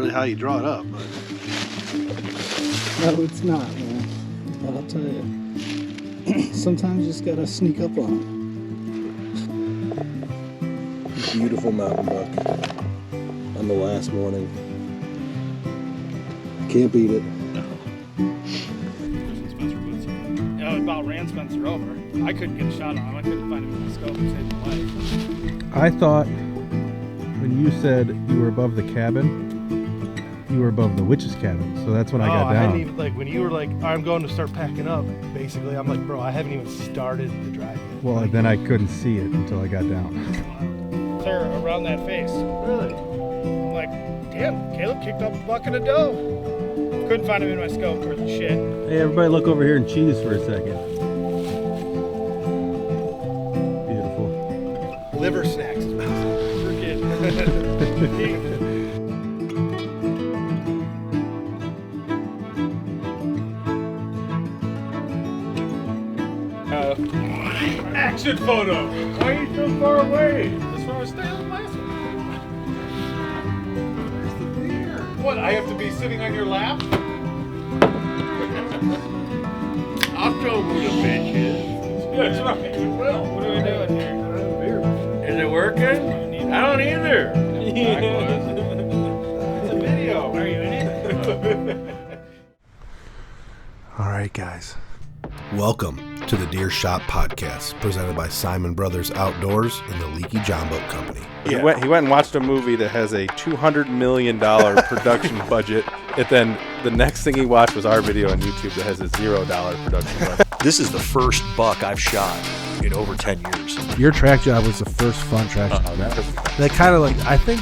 necessarily how you draw it up, but No, it's not, man. But I'll tell you. Sometimes you just gotta sneak up on them. Beautiful mountain buck on the last morning. Can't beat it. Yeah, it about ran Spencer over. I couldn't get a shot on him. I couldn't find him in the scope and save my life. I thought when you said you were above the cabin, you were above the witch's cabin. So that's when I got down. I hadn't even, like, when you were like, I'm going to start packing up, basically, I'm like, bro, I haven't even started the drive yet. Well, then I couldn't see it until I got down. Clear around that face. Really? I'm like, damn, Caleb kicked up a bucket of dough. Couldn't find him in my scope worth of shit. Hey, everybody look over here and cheese for a second. Beautiful. Liver snacks. Freaking. Action photo. Why are you so far away? That's where I was standing last one. Where's the beer? What? I have to be sitting on your lap? I'll show who the bitch is. That's right. You will. What are we doing here? Is it working? I don't either. It's a video. Are you in it? All right, guys. Welcome to the Deer Shot Podcast, presented by Siman Brothers Outdoors and the Leaky John Boat Company. He went and watched a movie that has a $200 million production budget, and then the next thing he watched was our video on YouTube that has a $0 production budget. This is the first buck I've shot in over 10 years. Your track job was the first fun track job. That kind of like, I think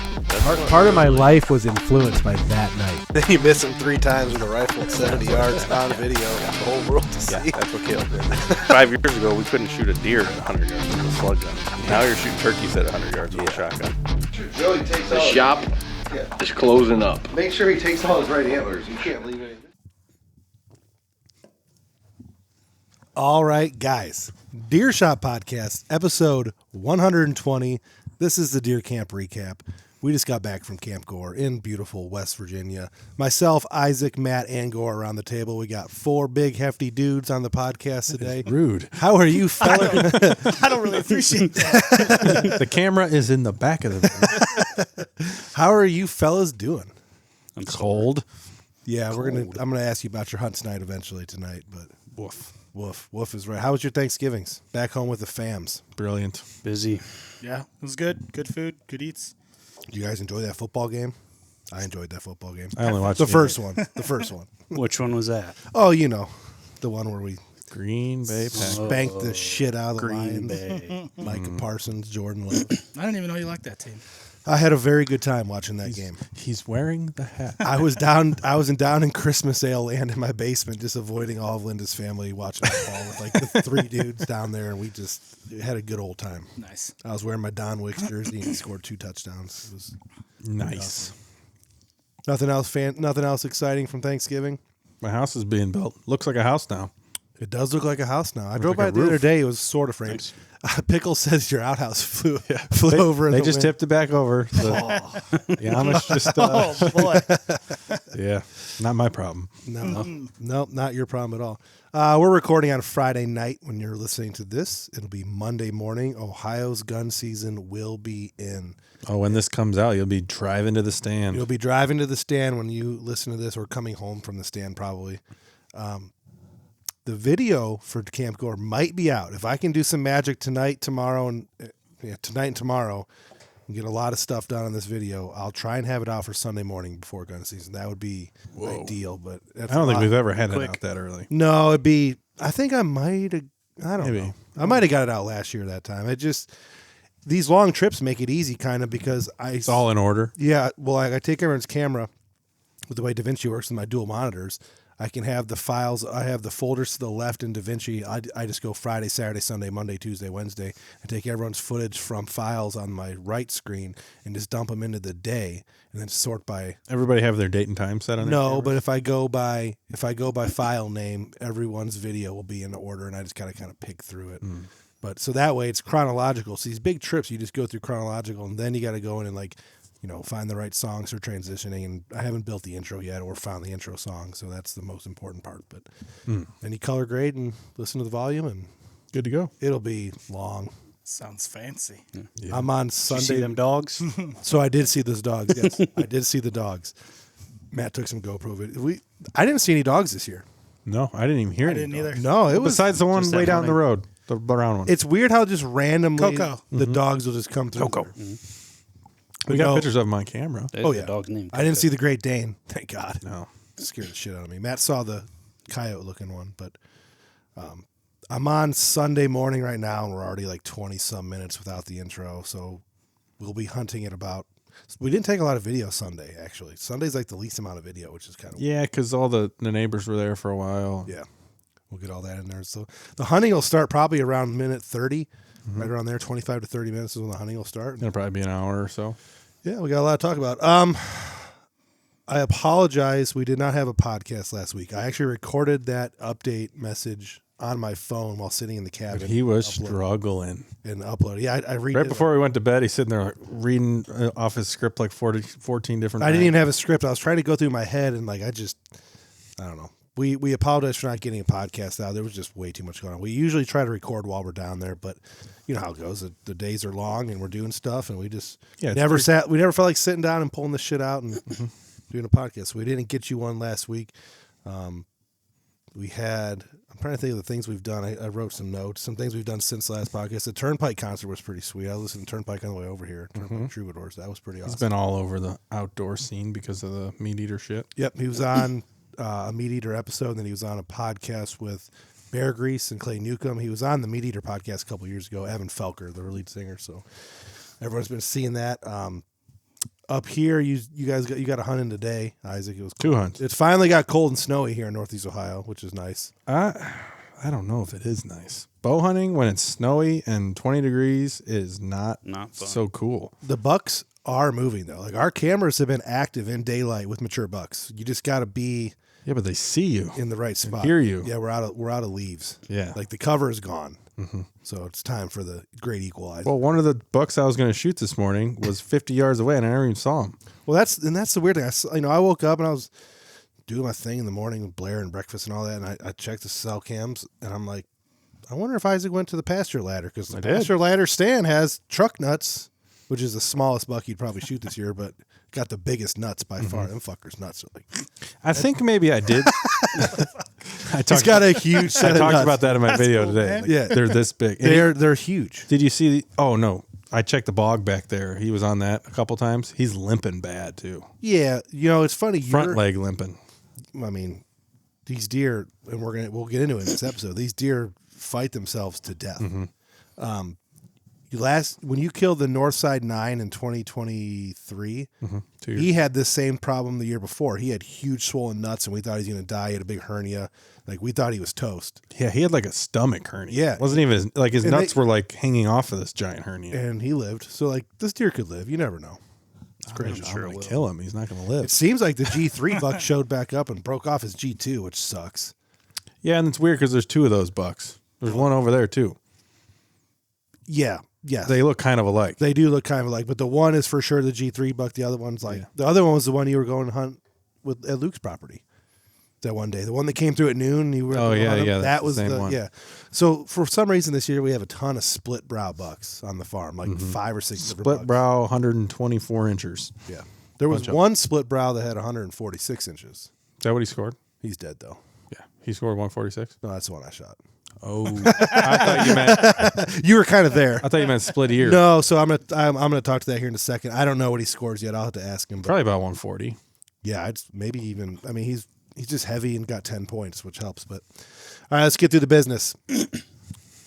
part of my life was influenced by that night. Then you miss him 3 times with a rifle at 70 yards on video. The whole world to see. Yeah, that's what Caleb did. 5 years ago, we couldn't shoot a deer at 100 yards with a slug gun. Now you're shooting turkeys at 100 yards with a shotgun. Joey takes The shop is closing up. Make sure he takes all his right antlers. You can't leave anything. All right, guys. Deer Shot Podcast, episode 120. This is the Deer Camp Recap. We just got back from Camp GORE in beautiful West Virginia. Myself, Isaac, Matt, and GORE around the table. We got 4 big, hefty dudes on the podcast today. Rude. How are you, fellas? I don't really appreciate that. The camera is in the back of the How are you fellas doing? I'm cold. Yeah, I'm gonna ask you about your hunt tonight eventually tonight, but woof is right. How was your Thanksgivings? Back home with the fams. Brilliant. Busy. Yeah, it was good. Good food, good eats. Did you guys enjoy that football game? I enjoyed that football game. I only watched the first one. The first one. Which one was that? Oh, you know, the one where we Green Bay Packers. spanked the shit out of the Green Lions. Bay. Micah Parsons, Jordan Love. I didn't even know you liked that team. I had a very good time watching that game. He's wearing the hat. I was down in Christmas ale land in my basement, just avoiding all of Linda's family, watching football with like the 3 dudes down there, and we just had a good old time. Nice. I was wearing my Don Wicks jersey and he scored 2 touchdowns. It was Nice. awesome. Nothing else exciting from Thanksgiving. My house is being built. Looks like a house now. It does look like a house now. I drove like by a it the other roof. day. It was sort of framed. Nice. Pickle says your outhouse flew over. They in the just wind. tipped it back over. So the Amish just, Oh, boy. yeah, not my problem. No, not your problem at all. We're recording on a Friday night. When you're listening to this, it'll be Monday morning. Ohio's gun season will be in. Oh, when this comes out, you'll be driving to the stand. You'll be driving to the stand when you listen to this, or coming home from the stand probably. The video for Camp GORE might be out. If I can do some magic tonight and tomorrow, and get a lot of stuff done on this video, I'll try and have it out for Sunday morning before gun season. That would be ideal. But I don't think we've ever had it out that early. No, it'd be. I think I might have. I don't Maybe. know. I might have got it out last year that time. It just, these long trips make it easy, kind of, because It's all in order. Yeah, well, I take everyone's camera with the way DaVinci works with my dual monitors. I can have the files. I have the folders to the left in DaVinci. I just go Friday, Saturday, Sunday, Monday, Tuesday, Wednesday. I take everyone's footage from files on my right screen and just dump them into the day, and then sort by. Everybody have their date and time set on. No, but if I go by file name, everyone's video will be in order, and I just gotta kind of pick through it. But so that way it's chronological. So these big trips, you just go through chronological, and then you got to go in and find the right songs for transitioning. And I haven't built the intro yet or found the intro song, so that's the most important part. But then you color grade and listen to the volume, and Good to go. it'll be long. Sounds fancy. Yeah. I'm on Did you Sunday. see them dogs? So I did see those dogs. Yes, I did see the dogs. Matt took some GoPro video. I didn't see any dogs this year. No, I didn't even hear I any didn't dogs. either. No, it was. Besides the one just way that down the morning. road, the brown one. It's weird how just randomly Coco. the dogs will just come through. Coco. there. We got No. pictures of them on camera. Oh yeah, dog's name. I didn't see the Great Dane. Thank God. No. Scared the shit out of me. Matt saw the coyote looking one, but I'm on Sunday morning right now, and we're already like 20 some minutes without the intro. So we'll be hunting at about. We didn't take a lot of video Sunday, actually. Sunday's like the least amount of video, which is kind of Yeah, because all the neighbors were there for a while. yeah. We'll get all that in there. So the hunting will start probably around minute 30, right around there. 25 to 30 minutes is when the hunting will start. It'll probably be an hour or so. Yeah, we got a lot to talk about. I apologize. We did not have a podcast last week. I actually recorded that update message on my phone while sitting in the cabin. He was uploading- struggling. and uploaded. Yeah, I read Right before we went to bed, he's sitting there like, reading off his script like 14 different I didn't times. even have a script. I was trying to go through my head, and like I don't know. We apologize for not getting a podcast out. There was just way too much going on. We usually try to record while we're down there, but you know how it goes. The days are long, and we're doing stuff, and we just Yeah, it's never sat. We never felt like sitting down and pulling this shit out and doing a podcast. So we didn't get you one last week. We had. I'm trying to think of the things we've done. I wrote some notes, some things we've done since the last podcast. The Turnpike concert was pretty sweet. I listened to Turnpike on the way over here. Turnpike Troubadours. That was pretty awesome. He's been all over the outdoor scene because of the meat eater shit. Yep, he was on a Meat Eater episode, and then he was on a podcast with Bear Grease and Clay Newcomb. He was on the Meat Eater podcast a couple years ago, Evan Felker, the lead singer. So everyone's been seeing that. Up here, you guys got a hunt in today, Isaac. It was Two cold. hunts. It finally got cold and snowy here in Northeast Ohio, which is nice. I don't know if it is nice. Bow hunting when it's snowy and 20 degrees is not fun. so cool. The bucks are moving though. Like our cameras have been active in daylight with mature bucks. You just got to be Yeah, but they see you. in the right spot. hear you. Yeah, we're out of leaves. Yeah. Like the cover is gone. So it's time for the great equalizer. Well, one of the bucks I was going to shoot this morning was 50 yards away, and I never even saw him. Well, that's the weird thing. I woke up and I was doing my thing in the morning with Blair and breakfast and all that, and I checked the cell cams, and I'm like, I wonder if Isaac went to the pasture ladder, because the I did. pasture ladder stand has truck nuts, which is the smallest buck you'd probably shoot this year, but got the biggest nuts by far. Them fuckers nuts are like. I think maybe I did. He's got a huge set I of talked nuts. about that in my video cool, today. man. Like, Yeah. they're this big. And They're huge. did you see? Oh no, I checked the bog back there. He was on that a couple times. He's limping bad too. Yeah, it's funny. Front leg limping. I mean, these deer, and we'll get into it in this episode. These deer fight themselves to death. When you killed the Northside 9 in 2023, 2 years. he had this same problem the year before. He had huge swollen nuts, and we thought he was going to die. He had a big hernia. Like, we thought he was toast. Yeah, he had like a stomach hernia. Yeah. It wasn't even his And nuts they- were like hanging off of this giant hernia. And he lived. So, like, this deer could live. You never know. It's crazy. I'm gonna kill him. He's not gonna live. It seems like the G3 buck showed back up and broke off his G2, which sucks. Yeah, and it's weird because there's two of those bucks. There's one over there too. Yeah. Yeah. They look kind of alike. They do look kind of alike, but the one is for sure the G3 buck. The other one's like the other one was the one you were going to hunt at Luke's property that one day. The one that came through at noon. You were Oh, yeah, hunt him, yeah, That that's was the same one. yeah. So for some reason this year we have a ton of split brow bucks on the farm, like 5 or 6 different Split bucks. brow, 124 inches. Yeah, there was Bunch of- one split brow that had 146 inches. Is that what he scored? He's dead though. Yeah, he scored 146. No, that's the one I shot. Oh, I thought you meant. You were kind of there. I thought you meant split ear. No, so I'm gonna talk to that here in a second. I don't know what he scores yet. I'll have to ask him. But Probably about 140. yeah, it's maybe even. I mean, he's just heavy and got 10 points, which helps. But all right, let's get through the business.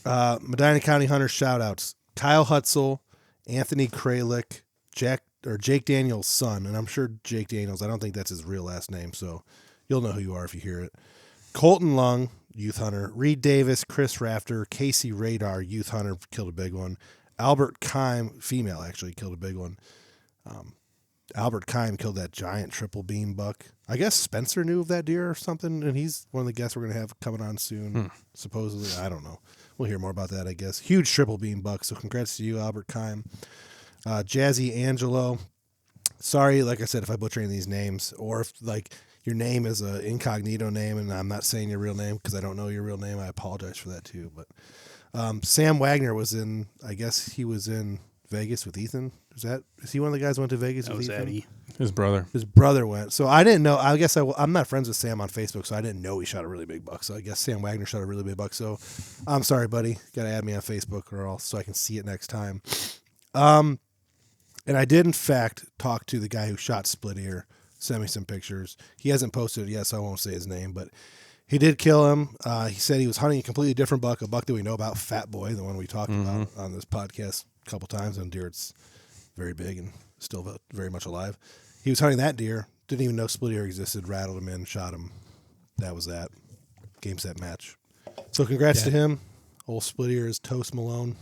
Medina County Hunter shout outs: Kyle Hutzel, Anthony Kralik, Jake Daniels' son, and I'm sure Jake Daniels. I don't think that's his real last name, so you'll know who you are if you hear it. Colton Lung, youth hunter. Reed Davis, Chris Rafter, Casey Radar, youth hunter, killed a big one. Albert Kime, female actually, killed a big one. Albert Kime killed that giant triple beam buck. I guess Spencer knew of that deer or something, and he's one of the guests we're going to have coming on soon, supposedly. I don't know. We'll hear more about that, I guess. Huge triple beam buck, so congrats to you, Albert Kime. Jazzy Angelo Sorry, like I said, if I butcher any of these names, or if like your name is a incognito name and I'm not saying your real name because I don't know your real name, I apologize for that too. But Sam Wagner was in, I guess he was in Vegas with Ethan. Is he one of the guys who went to Vegas with Ethan? Eddie. His brother. His brother went. So I didn't know. I guess I'm not friends with Sam on Facebook, so I didn't know he shot a really big buck. So I guess Sam Wagner shot a really big buck. So I'm sorry, buddy. Got to add me on Facebook or else so I can see it next time. And I did, in fact, talk to the guy who shot Split Ear, sent me some pictures. He hasn't posted it yet, so I won't say his name, but he did kill him. He said he was hunting a completely different buck, a buck that we know about, Fat Boy, the one we talked about on this podcast a couple times on deer. It's very big and still very much alive. He was hunting that deer, didn't even know Split Ear existed, rattled him in, shot him. That was that. Game, set, match. So congrats to him. Old Split Ear is Toast Malone.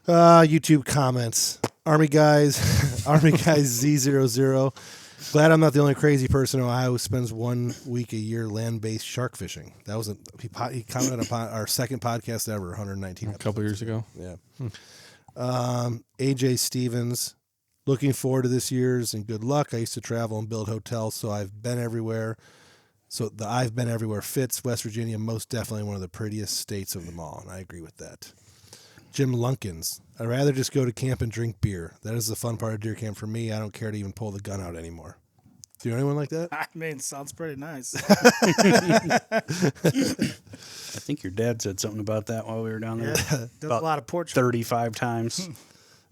YouTube comments. Army guys Z00. Glad I'm not the only crazy person in Ohio who spends 1 week a year land-based shark fishing. That was he commented upon our second podcast ever, 119 A couple years ago. Yeah. AJ Stevens, looking forward to this year's and good luck. I used to travel and build hotels, so I've been everywhere. So the I've been everywhere fits. West Virginia, most definitely one of the prettiest states of them all, and I agree with that. Jim Lunkins, I'd rather just go to camp and drink beer. That is the fun part of deer camp for me. I don't care to even pull the gun out anymore. Do you know anyone like that? I mean, sounds pretty nice. I think your dad said something about that while we were down there. Does a lot of porch 35 times.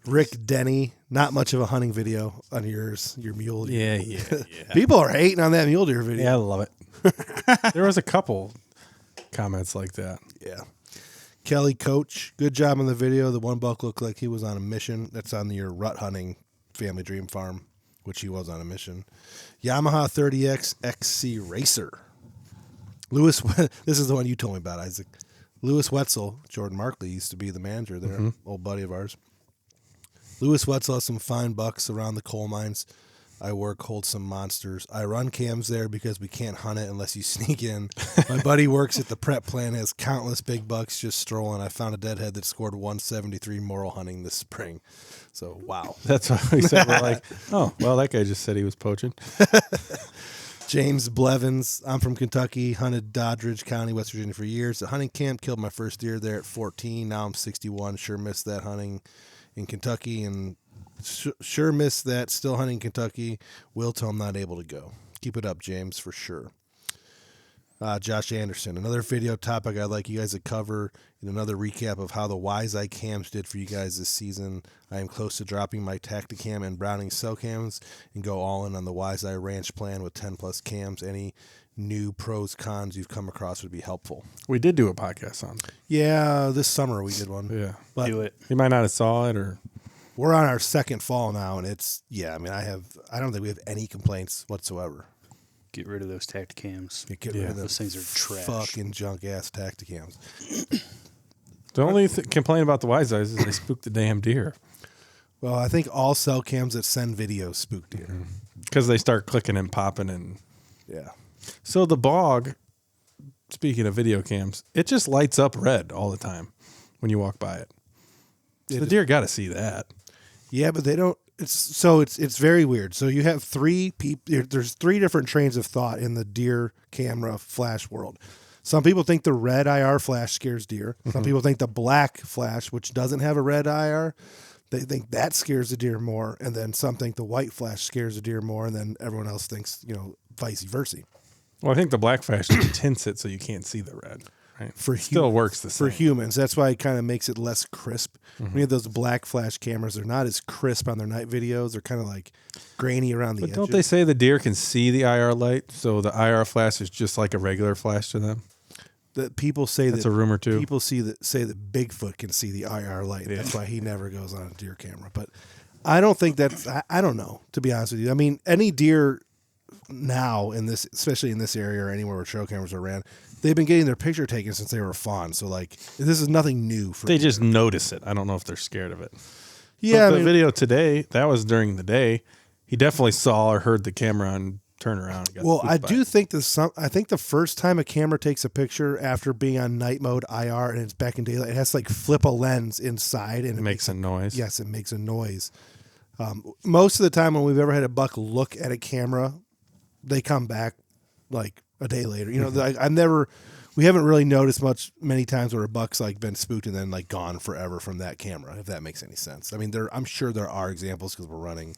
Rick Denny, not much of a hunting video on your mule deer. Yeah. People are hating on that mule deer video. Yeah, I love it. There was a couple comments like that. Yeah. Kelly Coach, good job on the video. The one buck looked like he was on a mission. That's on your rut hunting family dream farm, which he was on a mission. Yamaha 30X XC Racer. Lewis, this is the one you told me about, Isaac. Lewis Wetzel, Jordan Markley used to be the manager there, old buddy of ours. Lewis Wetzel has some fine bucks around the coal mines. I work, hold some monsters. I run cams there because we can't hunt it unless you sneak in. My buddy works at the prep plant, has countless big bucks just strolling. I found a deadhead that scored 173 moral hunting this spring. So, wow. That's what we said. We're like, oh, well, that guy just said he was poaching. James Blevins, I'm from Kentucky, hunted Doddridge County, West Virginia for years. The hunting camp killed my first deer there at 14. Now I'm 61. Sure missed that hunting in Kentucky and sure missed that still hunting Kentucky. Will till I'm not able to go. Keep it up, James, for sure. Josh Anderson, another video topic I'd like you guys to cover in another recap of how the Wise Eye cams did for you guys this season. I am close to dropping my Tacticam and Browning cell cams and go all in on the Wise Eye Ranch plan with 10 plus cams. Any new pros, cons you've come across would be helpful. We did do a podcast on it. Yeah, this summer we did one. Yeah. But Do it. You might not have saw it or... we're on our second fall now, and it's, I don't think we have any complaints whatsoever. Get rid of those Tacticams. Get rid of Those things are trash. fucking junk-ass Tacticams. The only complaint about the Wise Eyes is they spooked the damn deer. Well, I think all cell cams that send videos spook deer. Because they start clicking and popping and... Yeah. So the bog, speaking of video cams, it just lights up red all the time when you walk by it. So the deer got to see that. Yeah, but they don't. It's very weird. So you have three people. There's three different trains of thought in the deer camera flash world. Some people think the red IR flash scares deer. Some people think the black flash, which doesn't have a red IR, they think that scares the deer more. And then some think the white flash scares the deer more. And then everyone else thinks, vice versa. Well, I think the black flash tints it so you can't see the red. Right? Still works the same. For humans. That's why it kind of makes it less crisp. When you have those black flash cameras, they're not as crisp on their night videos. They're kind of like grainy around the edges. Don't they say the deer can see the IR light? So the IR flash is just like a regular flash to them? That people say that's a rumor too. People say that Bigfoot can see the IR light. Yeah. That's why he never goes on a deer camera. But I don't think that's. I don't know, to be honest with you. I mean, any deer now in this, especially in this area or anywhere where trail cameras are ran, they've been getting their picture taken since they were fawn. So like, this is nothing new for. They just notice it. I don't know if they're scared of it. Yeah, but the video today, that was during the day. He definitely saw or heard the camera and turn around. And got I do think I think the first time a camera takes a picture after being on night mode IR and it's back in daylight, it has to like flip a lens inside and it makes a noise. Yes, it makes a noise. Most of the time when we've ever had a buck look at a camera, they come back like a day later. You know, we haven't really noticed many times where a buck's like been spooked and then like gone forever from that camera, if that makes any sense. I mean, I'm sure there are examples because we're running,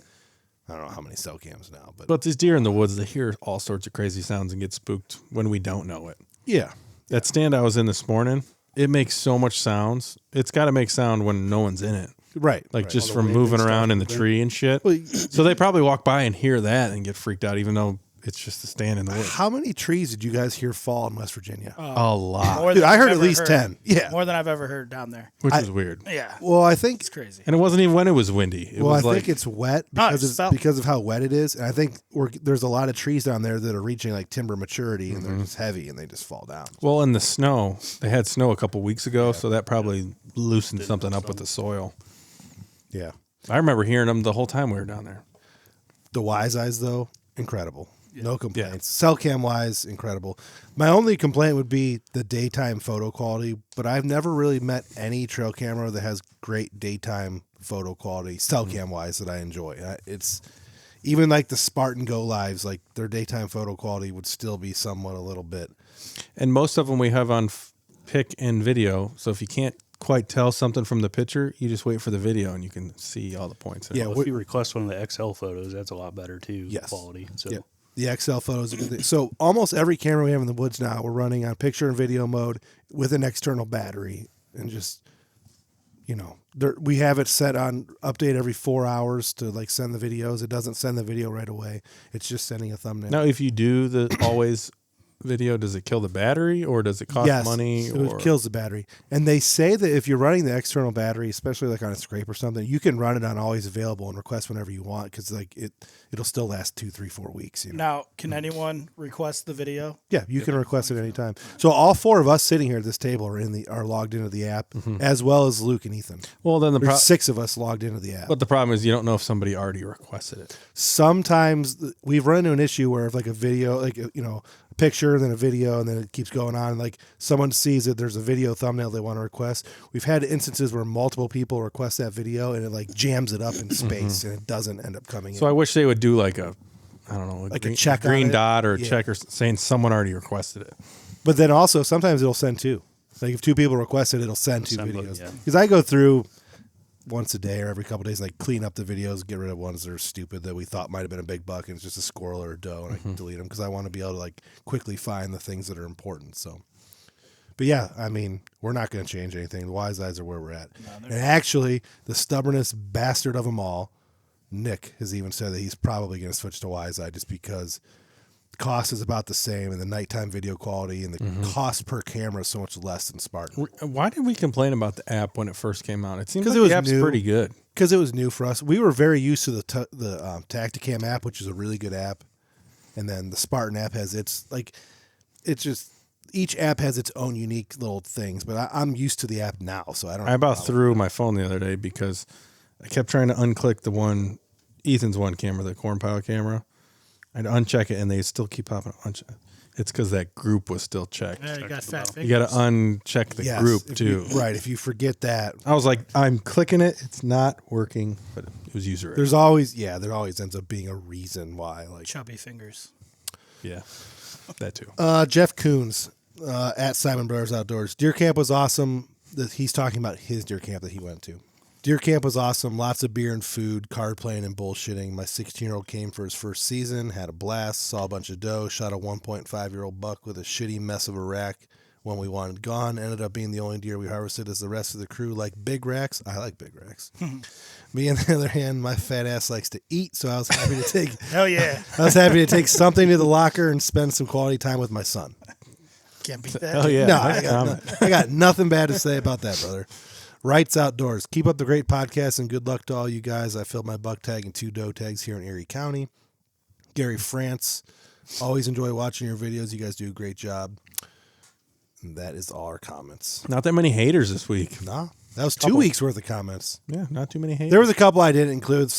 I don't know how many cell cams now, But these deer in the woods, they hear all sorts of crazy sounds and get spooked when we don't know it. yeah. That stand I was in this morning, it makes so much sounds. It's got to make sound when no one's in it. Right. Like right. just All the from wind moving and around stuff in the moving. tree and shit. Well, So they probably walk by and hear that and get freaked out, even though it's just a stand in the woods. How many trees did you guys hear fall in West Virginia? A lot. More Dude, than I heard I've at ever least heard. 10. Yeah. More than I've ever heard down there. Which is weird. Yeah. Well, I think It's crazy. And it wasn't even when it was windy. It was I like, think it's wet No, because it's felt. because of how wet it is, and I think there's a lot of trees down there that are reaching like timber maturity, and they're just heavy and they just fall down. well, in the snow, they had snow a couple weeks ago, so that probably loosened something up with the soil. Yeah, I remember hearing them the whole time we were down there. the wise eyes though, incredible. No complaints. Cell cam wise, incredible. My only complaint would be the daytime photo quality, but I've never really met any trail camera that has great daytime photo quality, cell cam wise, that I enjoy. It's even like the Spartan Go Lives, like their daytime photo quality would still be somewhat a little bit. And most of them we have on pic and video. So if you can't quite tell something from the picture, you just wait for the video and you can see all the points. Yeah, Well, if you request one of the XL photos, that's a lot better too. Yes. Quality. So Yeah. The XL photos are good. So almost every camera we have in the woods now, we're running on picture and video mode with an external battery, and just, you know, we have it set on update every 4 hours to like send the videos. It doesn't send the video right away. It's just sending a thumbnail. Now, if you do the always video, does it kill the battery or does it cost Yes, money? it Or kills the battery. And they say that if you're running the external battery, especially like on a scrape or something, you can run it on always available and request whenever you want, because like it'll still last 2, 3, 4 weeks. You know? Now, can anyone request the video? Yeah, you can request it anytime. So all 4 of us sitting here at this table are logged into the app, as well as Luke and Ethan. well, then There's 6 of us logged into the app. but the problem is you don't know if somebody already requested it. Sometimes we've run into an issue where if like a video, like a picture, then a video, and then it keeps going on. Like someone sees that there's a video thumbnail they want to request. We've had instances where multiple people request that video, and it like jams it up in space, and it doesn't end up coming So in. I wish they would do like a, I don't know, Like a check on green it? dot or a Yeah. check or saying someone already requested it. But then also sometimes it'll send 2. Like if 2 people request it, it'll send 2 Send both, videos. yeah. Because I go through once a day or every couple of days, like clean up the videos, get rid of ones that are stupid that we thought might have been a big buck and it's just a squirrel or a doe, and I can delete them because I want to be able to like quickly find the things that are important. So, but yeah, I mean, we're not going to change anything. The wise eyes are where we're at. And actually, the stubbornest bastard of them all, Nick, has even said that he's probably going to switch to wise eye just because the cost is about the same, and the nighttime video quality and the cost per camera is so much less than Spartan. Why did we complain about the app when it first came out? It seems 'Cause like it was the app's new. pretty good. Because it was new for us. We were very used to the Tacticam app, which is a really good app, and then the Spartan app has its each app has its own unique little things. But I'm used to the app now, so I don't. I about threw my phone the other day because I kept trying to unclick the one, Ethan's one camera, the corn pile camera. I'd uncheck it and they still keep popping up. It's because that group was still checked. Yeah, you got fat You fingers. got to uncheck the Yes, group if too. right, if you forget that, I was like, I'm clicking it. It's not working, but it was user error. there always ends up being a reason why. Like Chubby fingers. Yeah, that too. Jeff Coons at Siman Brothers Outdoors. Deer camp was awesome. He's talking about his deer camp that he went to. Deer camp was awesome. Lots of beer and food, card playing and bullshitting. My 16-year-old came for his first season, had a blast, saw a bunch of doe, shot a 1.5-year-old buck with a shitty mess of a rack. One we wanted gone. Ended up being the only deer we harvested as the rest of the crew like big racks. I like big racks. Me, on the other hand, my fat ass likes to eat, so I was happy to take Hell yeah. I was happy to take something to the locker and spend some quality time with my son. Can't beat that. Hell yeah. No, nice comment. I got nothing bad to say about that, brother. Wrights Outdoors. Keep up the great podcast and good luck to all you guys. I filled my buck tag and 2 doe tags here in Erie County. Gary France. Always enjoy watching your videos. You guys do a great job. And that is all our comments. Not that many haters this week. No, that was 2 weeks worth of comments. Yeah, not too many haters. There was a couple I didn't include.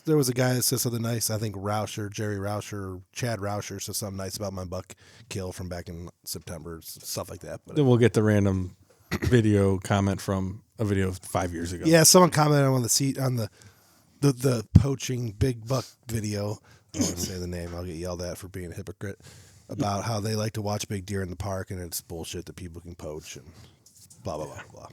There was a guy that said something nice. I think Jerry Rauscher, Chad Rauscher said something nice about my buck kill from back in September, stuff like that. But Then we'll get the random video comment from a video of 5 years ago. yeah, someone commented on the the poaching big buck video. I don't want to say the name. I'll get yelled at for being a hypocrite about how they like to watch big deer in the park, and it's bullshit that people can poach and blah blah blah blah.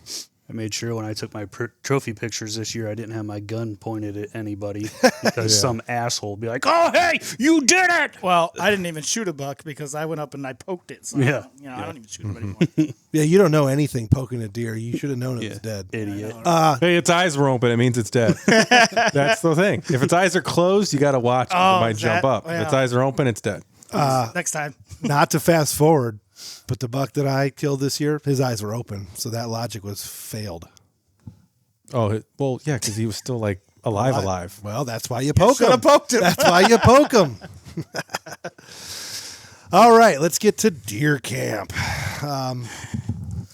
I made sure when I took my trophy pictures this year, I didn't have my gun pointed at anybody because some asshole would be like, "Oh, hey, you did it!" Well, I didn't even shoot a buck because I went up and I poked it. So Yeah. I don't even shoot them anymore. Yeah, you don't know anything poking a deer. You should have known it was dead. Idiot. Hey, its eyes were open. It means it's dead. That's the thing. If its eyes are closed, you got to watch it. It might jump up. If its eyes are open, it's dead. Next time. Not to fast forward, but the buck that I killed this year, his eyes were open, so that logic was failed. Oh, well, yeah, because he was still like alive. Well, that's why you poke him. Should have poked him. That's why you poke him. All right, let's get to deer camp.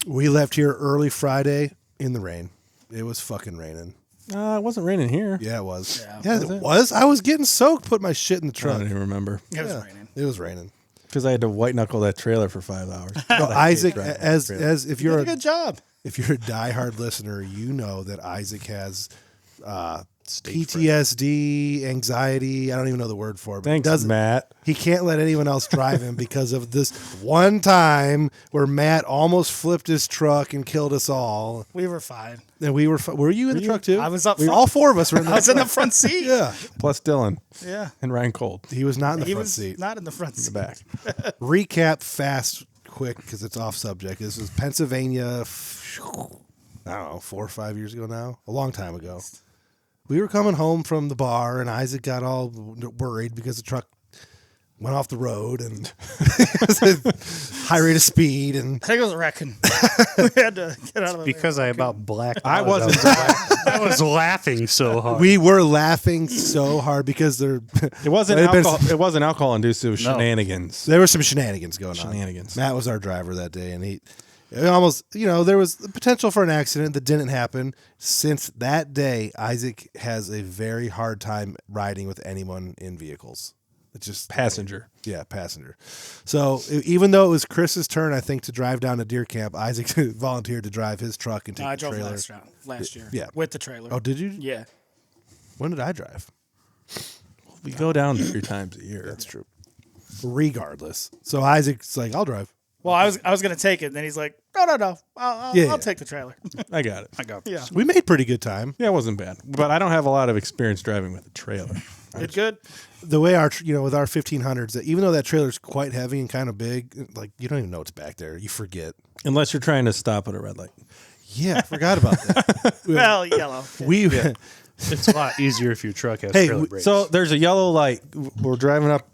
We left here early Friday in the rain. It was fucking raining. It wasn't raining here. Yeah, it was. Yeah. It was. I was getting soaked, put my shit in the I truck. don't even remember It was raining. It was raining. because I had to white knuckle that trailer for 5 hours. No, Isaac, driving as if You you're did a good job. if you're a diehard listener, you know that Isaac has PTSD, anxiety. I don't even know the word for it. But Thanks, Matt. He can't let anyone else drive him because of this one time where Matt almost flipped his truck and killed us all. We were fine. And we were. Were you in the truck too? I was up. All four of us were in the I was in the front seat. Yeah. Plus Dylan Yeah. and Ryan Cold He was not in the He front was seat. not in the front in the seat. back. Recap fast, quick, because it's off subject. This was Pennsylvania, I don't know, 4 or 5 years ago now. A long time ago. We were coming home from the bar, and Isaac got all worried because the truck went off the road and high rate of speed. And I think it was a wrecking. We had to get out of the Because I about blacked I out. wasn't. I was laughing so hard. we were laughing so hard because there It wasn't It had been- alcohol. It wasn't alcohol induced. It was No. shenanigans. were some shenanigans going on. Shenanigans. Matt was our driver that day, and it almost, there was the potential for an accident that didn't happen. Since that day, Isaac has a very hard time riding with anyone in vehicles. It's just Passenger. Yeah, passenger. So even though it was Chris's turn, I think, to drive down to deer camp, Isaac volunteered to drive his truck and take No, I the drove trailer. last year. Yeah. With the trailer. Oh, did you? Yeah. When did I drive? We go down 3 times a year. That's true. Regardless. So Isaac's like, I'll drive. Well, I was gonna take it, and then he's like, no. I'll take the trailer. I got it. I got Yeah. We made pretty good time. Yeah, it wasn't bad. But I don't have a lot of experience driving with a trailer. It's good. The way with our 1500s, that even though that trailer's quite heavy and kind of big, like you don't even know what's back there. You forget. Unless you're trying to stop at a red light. Yeah, I forgot about that. Well, yellow. It's a lot easier if your truck has Hey, trailer brakes. So there's a yellow light. We're driving up.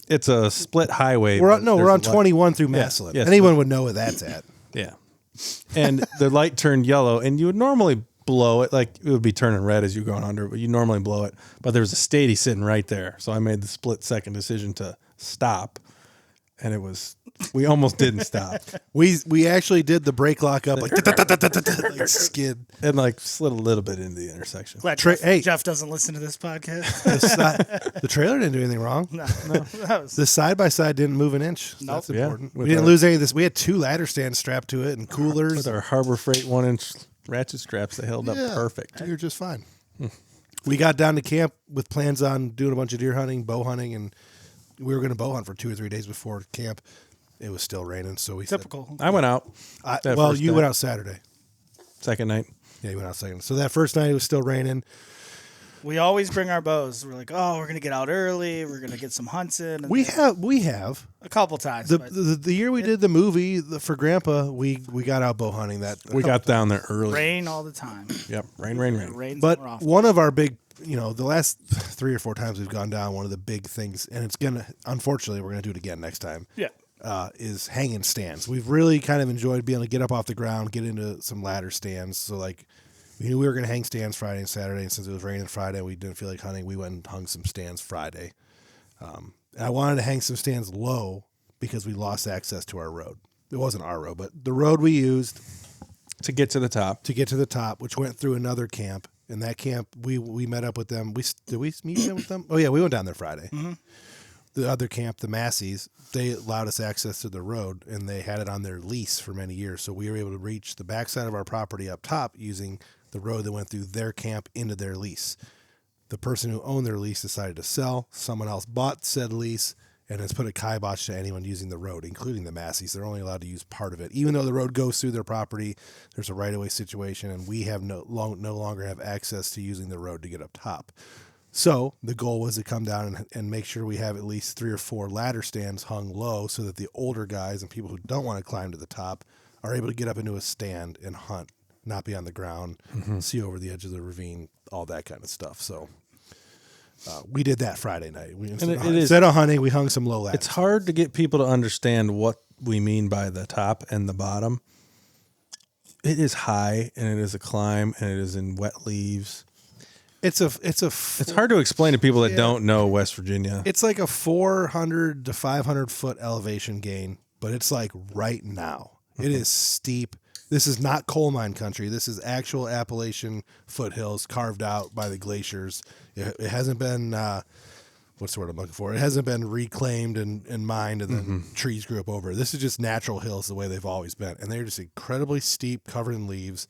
It's a split highway. we're but on there's a light. 21 through Massillon. Yes. Anyone would know where that's at. Yeah. And the light turned yellow, and you would normally blow it. Like it would be turning red as you're going under, but you normally blow it. But there was a Stady sitting right there. So I made the split second decision to stop. And we almost didn't stop. We actually did the brake lock up like skid. And like slid a little bit into the intersection. Glad Hey. Jeff doesn't listen to this podcast. The trailer didn't do anything wrong. No. That was, The side by side didn't move an inch. Nope. That's Yeah, important. with We didn't our- lose any of this. We had 2 ladder stands strapped to it and coolers. With our Harbor Freight 1-inch ratchet straps, they held up perfect. You're just fine. We got down to camp with plans on doing a bunch of deer hunting, bow hunting, and we were going to bow hunt for 2 or 3 days before camp. It was still raining, so we typical. I went out. said, that well, first you night. went out Saturday. Second night. Yeah, you went out second. So that first night it was still raining. We always bring our bows. We're like, we're gonna get out early. We're gonna get some hunts in. And We have a couple times. the but the year we did the movie for Grandpa, we got out bow hunting that. We got down there early. rain all the time. Yep. Rain. It rains But more often. one of our big, the last 3 or 4 times we've gone down, one of the big things, and unfortunately, we're gonna do it again next time. Yeah. Is hanging stands. We've really kind of enjoyed being able to get up off the ground, get into some ladder stands. So like, we knew we were going to hang stands Friday and Saturday, and since it was raining Friday, we didn't feel like hunting. We went and hung some stands Friday. And I wanted to hang some stands low because we lost access to our road. It wasn't our road, but the road we used To get to the top. which went through another camp. And that camp, we met up with them. Did we meet with them? Oh yeah, we went down there Friday. Mm-hmm. The other camp, the Massies, they allowed us access to the road, and they had it on their lease for many years. So we were able to reach the backside of our property up top using the road that went through their camp into their lease. The person who owned their lease decided to sell. Someone else bought said lease and has put a kibosh to anyone using the road, including the Masseys. They're only allowed to use part of it. Even though the road goes through their property, there's a right-of-way situation, and we have no longer have access to using the road to get up top. So the goal was to come down and make sure we have at least 3 or 4 ladder stands hung low so that the older guys and people who don't want to climb to the top are able to get up into a stand and hunt, not be on the ground, see over the edge of the ravine, all that kind of stuff. So we did that Friday night. Instead of hunting, we hung some low ladders. It's hard to get people to understand what we mean by the top and the bottom. It is high, and it is a climb, and it is in wet leaves. It's hard to explain to people that don't know West Virginia. It's like a 400 to 500 foot elevation gain, but it's like right now. It is steep. This is not coal mine country. This is actual Appalachian foothills carved out by the glaciers. It hasn't been, what's the word I'm looking for? It hasn't been reclaimed and mined and then trees grew up over it. This is just natural hills the way they've always been. And they're just incredibly steep, covered in leaves.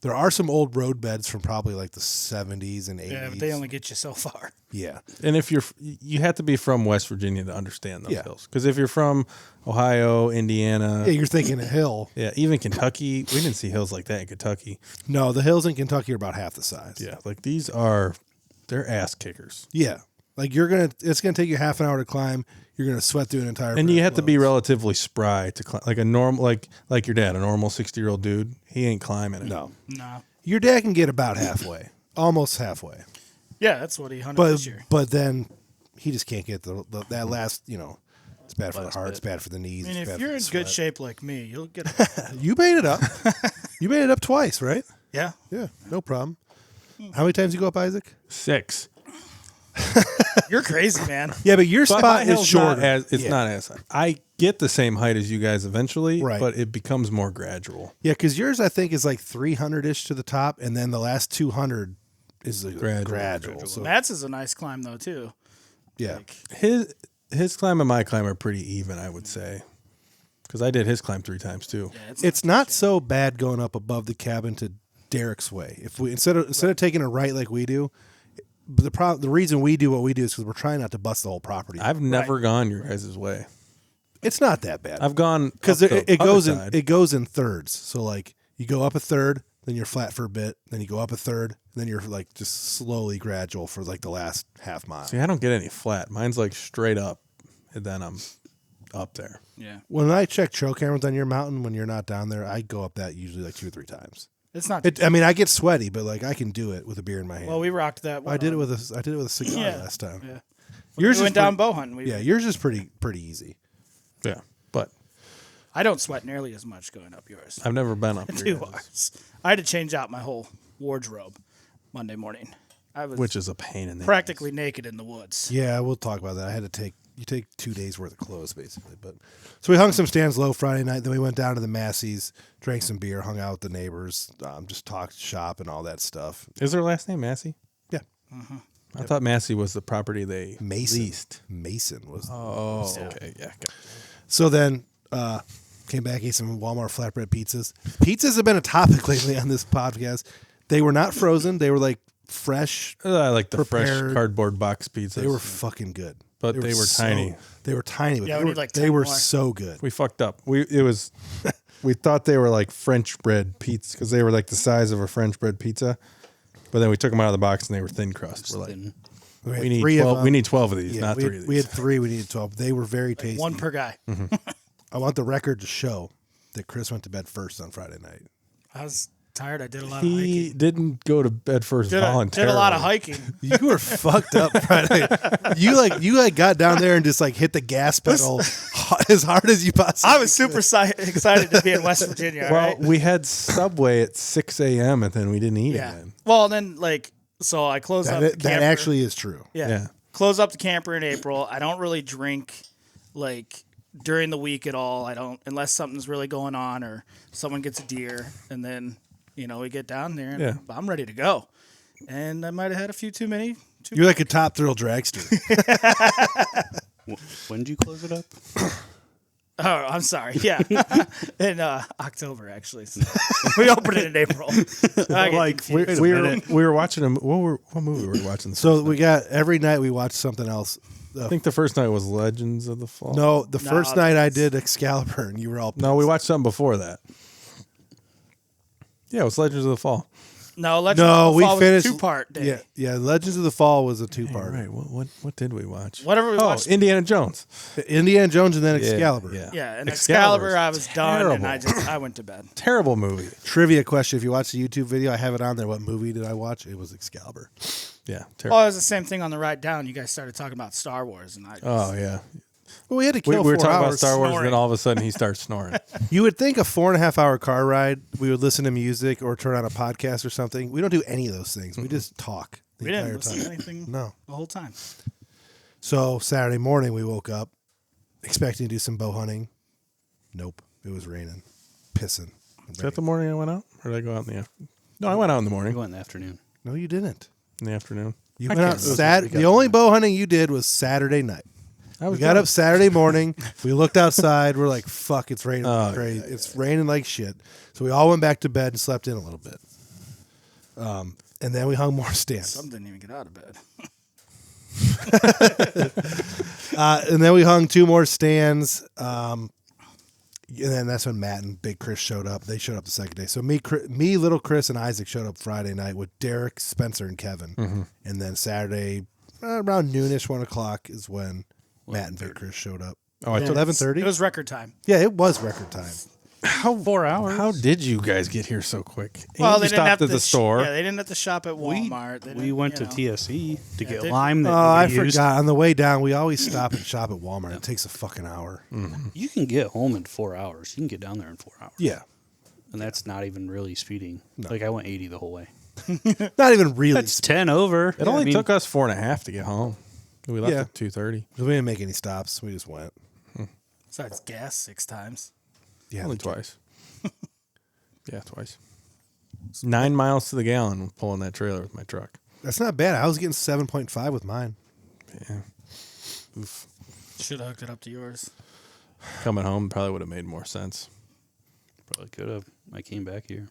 There are some old road beds from probably like the 70s and 80s. Yeah, but they only get you so far. Yeah. And if you have to be from West Virginia to understand those hills. Because if you're from Ohio, Indiana. Yeah, you're thinking a hill. Yeah, even Kentucky. We didn't see hills like that in Kentucky. No, the hills in Kentucky are about half the size. Yeah, like they're ass kickers. Yeah. Like it's going to take you half an hour to climb. You're going to sweat through an entire. And you have to be relatively spry to climb. Like a normal, like your dad, a normal 60-year-old dude. He ain't climbing it. No. No. Your dad can get about halfway, almost halfway. Yeah, that's what he hunted this year. But then he just can't get that last. It's bad for the heart. It's bad for the knees. I mean, it's if bad you're for in the good sweat. shape like me, you'll get. You made it up. You made it up twice, right? Yeah. Yeah, no problem. How many times you go up, Isaac? 6. You're crazy, man. Yeah, but your spot is shorter. Not as high. I get the same height as you guys eventually, Right. but it becomes more gradual. Yeah, because yours I think is like 300-ish to the top, and then the last 200 is gradual. So Matt's is a nice climb though too. yeah, His climb and my climb are pretty even, I would say, because I did his climb 3 times too. Yeah, it's not so bad going up above the cabin to Derek's way. If we instead of taking a right like we do, the reason we do what we do is because we're trying not to bust the whole property. I've never gone your guys' way. It's not that bad. I've gone because up the it goes other in side. it goes in thirds. So like you go up a third, then you're flat for a bit, then you go up a third, then you're like just slowly gradual for like the last half mile. See, I don't get any flat. Mine's like straight up, and then I'm up there. Yeah. When I check trail cameras on your mountain, when you're not down there, I go up that usually like 2 or 3 times. It's not. I mean, I get sweaty, but like I can do it with a beer in my hand. Well, we rocked that. I did it with a cigar last time. Yeah. Yours we went down bow hunting. Yours is pretty easy. Yeah, but I don't sweat nearly as much going up yours. I've never been up Two your guys'. hours. I had to change out my whole wardrobe Monday morning. I was Which is a pain in the practically naked in the woods. Yeah, we'll talk about that. I had to take 2 days worth of clothes basically, but so we hung some stands low Friday night. Then we went down to the Masseys, drank some beer, hung out with the neighbors, just talked shop and all that stuff. Is their last name Massey? Yeah. I thought Massey was the property they Mason. leased. Mason was. Oh, okay, yeah. So then came back, ate some Walmart flatbread pizzas. Pizzas have been a topic lately on this podcast. They were not frozen. They were like fresh. I like the fresh prepared. cardboard box pizzas. They were fucking good. But they were tiny. They were tiny, but Yeah, we need like they 10 were more. so good. We fucked up. We thought they were like French bread pizza because they were like the size of a French bread pizza. But then we took them out of the box and they were thin crust. We're like, had we need 3 of 12. them. We need 12 of these, Yeah, not we 3 had, of these. We had 3. We needed 12. They were very tasty. One per guy. I want the record to show that Chris went to bed first on Friday night. I was tired. I did a lot of He hiking. didn't go to bed first Did voluntarily. a lot of hiking. You were fucked up Friday. You got down there and just like hit the gas pedal as hard as you possibly. I was super excited to be in West Virginia. Well, all right? we had Subway at 6 a.m. and then we didn't eat Yeah. again. Well, then so I closed up the That camper. actually is true. Yeah. Close up the camper in April. I don't really drink like during the week at all. I don't unless something's really going on or someone gets a deer, and then we get down there and I'm ready to go. And I might have had a few too many. You're like a top thrill dragster. When did you close it up? Oh, I'm sorry. Yeah, in October actually. So we opened it in April. We were watching what movie were we watching? So we got every night we watched something else. I think the first night was Legends of the Fall. No, the first night I did Excalibur, and you were all pissed. No, we watched something before that. Yeah, it was Legends of the Fall. No, Legends of the Fall finished was a 2-part day. Yeah. Legends of the Fall was a 2-part. Right. What did we watch? Whatever we watched. Indiana Jones. Indiana Jones and then Excalibur. Yeah, and Excalibur, I was done, and I went to bed. Terrible movie. Trivia question: if you watch the YouTube video, I have it on there. What movie did I watch? It was Excalibur. Yeah, terrible. Well, it was the same thing on the ride down. You guys started talking about Star Wars, and I. Oh yeah. Well, we had to kill. We were 4 talking about hours Star Wars, snoring. and then all of a sudden he starts snoring. You would think a 4.5-hour car ride, we would listen to music or turn on a podcast or something. We don't do any of those things. We just talk. We didn't listen to anything. No, the whole time. So Saturday morning we woke up expecting to do some bow hunting. Nope, it was raining, pissing. Is that the morning I went out, or did I go out in the afternoon? No, I went out in the morning. You went in the afternoon. No, you didn't. In the afternoon. You went out Saturday. The only bow hunting you did was Saturday night. We got up Saturday morning. We looked outside. We're like, "Fuck, it's raining like crazy. It's raining like shit." So we all went back to bed and slept in a little bit. And then we hung more stands. Some didn't even get out of bed. And then we hung 2 more stands. And then that's when Matt and Big Chris showed up. They showed up the second day. So me, little Chris, and Isaac showed up Friday night with Derek, Spencer, and Kevin. Mm-hmm. And then Saturday, around noonish, 1 o'clock is when Matt and Big Chris showed up. Oh, I took 11:30. It was record time. Yeah, it was record time. 4 hours. How did you guys get here so quick? Well, And they you didn't have stopped at the store. Yeah, they didn't have to shop at Walmart. We went to TSE to get did- lime that I nobody used. forgot. On the way down, we always stop and shop at Walmart. It takes a fucking hour. You can get home in 4 hours. You can get down there in 4 hours. Yeah. And that's not even really speeding. Like I went 80 the whole way. Not even really. That's 10 over. It only took us 4.5 to get home. We left at 2:30. We didn't make any stops. We just went. Besides gas 6 times. Yeah, Only twice. Yeah, twice. 9 miles to the gallon pulling that trailer with my truck. That's not bad. I was getting 7.5 with mine. Yeah. Oof. Should have hooked it up to yours. Coming home probably would have made more sense. Probably could have. I came back here.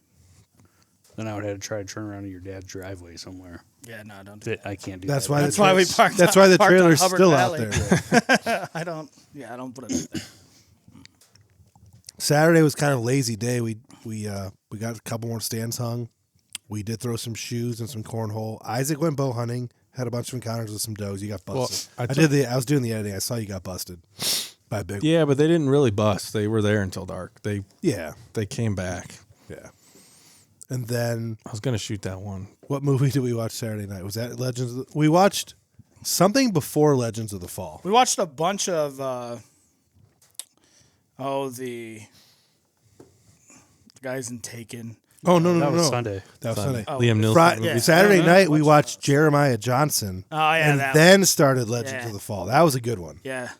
Then I would have to try to turn around in your dad's driveway somewhere. Yeah, no, don't do that. I can't do That's that. why. That's why we parked. That's why the parked on trailer's Hubbard still Valley. out there. I don't put it out there. Saturday was kind of a lazy day. We got a couple more stands hung. We did throw some shoes and some cornhole. Isaac went bow hunting. Had a bunch of encounters with some does. You got busted. Well, I was doing the editing. I saw you got busted by a big. Yeah, but they didn't really bust. They were there until dark. They came back. Yeah. And then I was gonna shoot that one. what movie did we watch Saturday night? Was that Legends? We watched something before Legends of the Fall. We watched a bunch of the guys in Taken. Oh no, That was Sunday. That was Sunday. Oh, Liam Neeson. yeah. Saturday Yeah. night we watched Jeremiah Johnson. Oh yeah, and that then started Legends Yeah. of the Fall. That was a good one. yeah.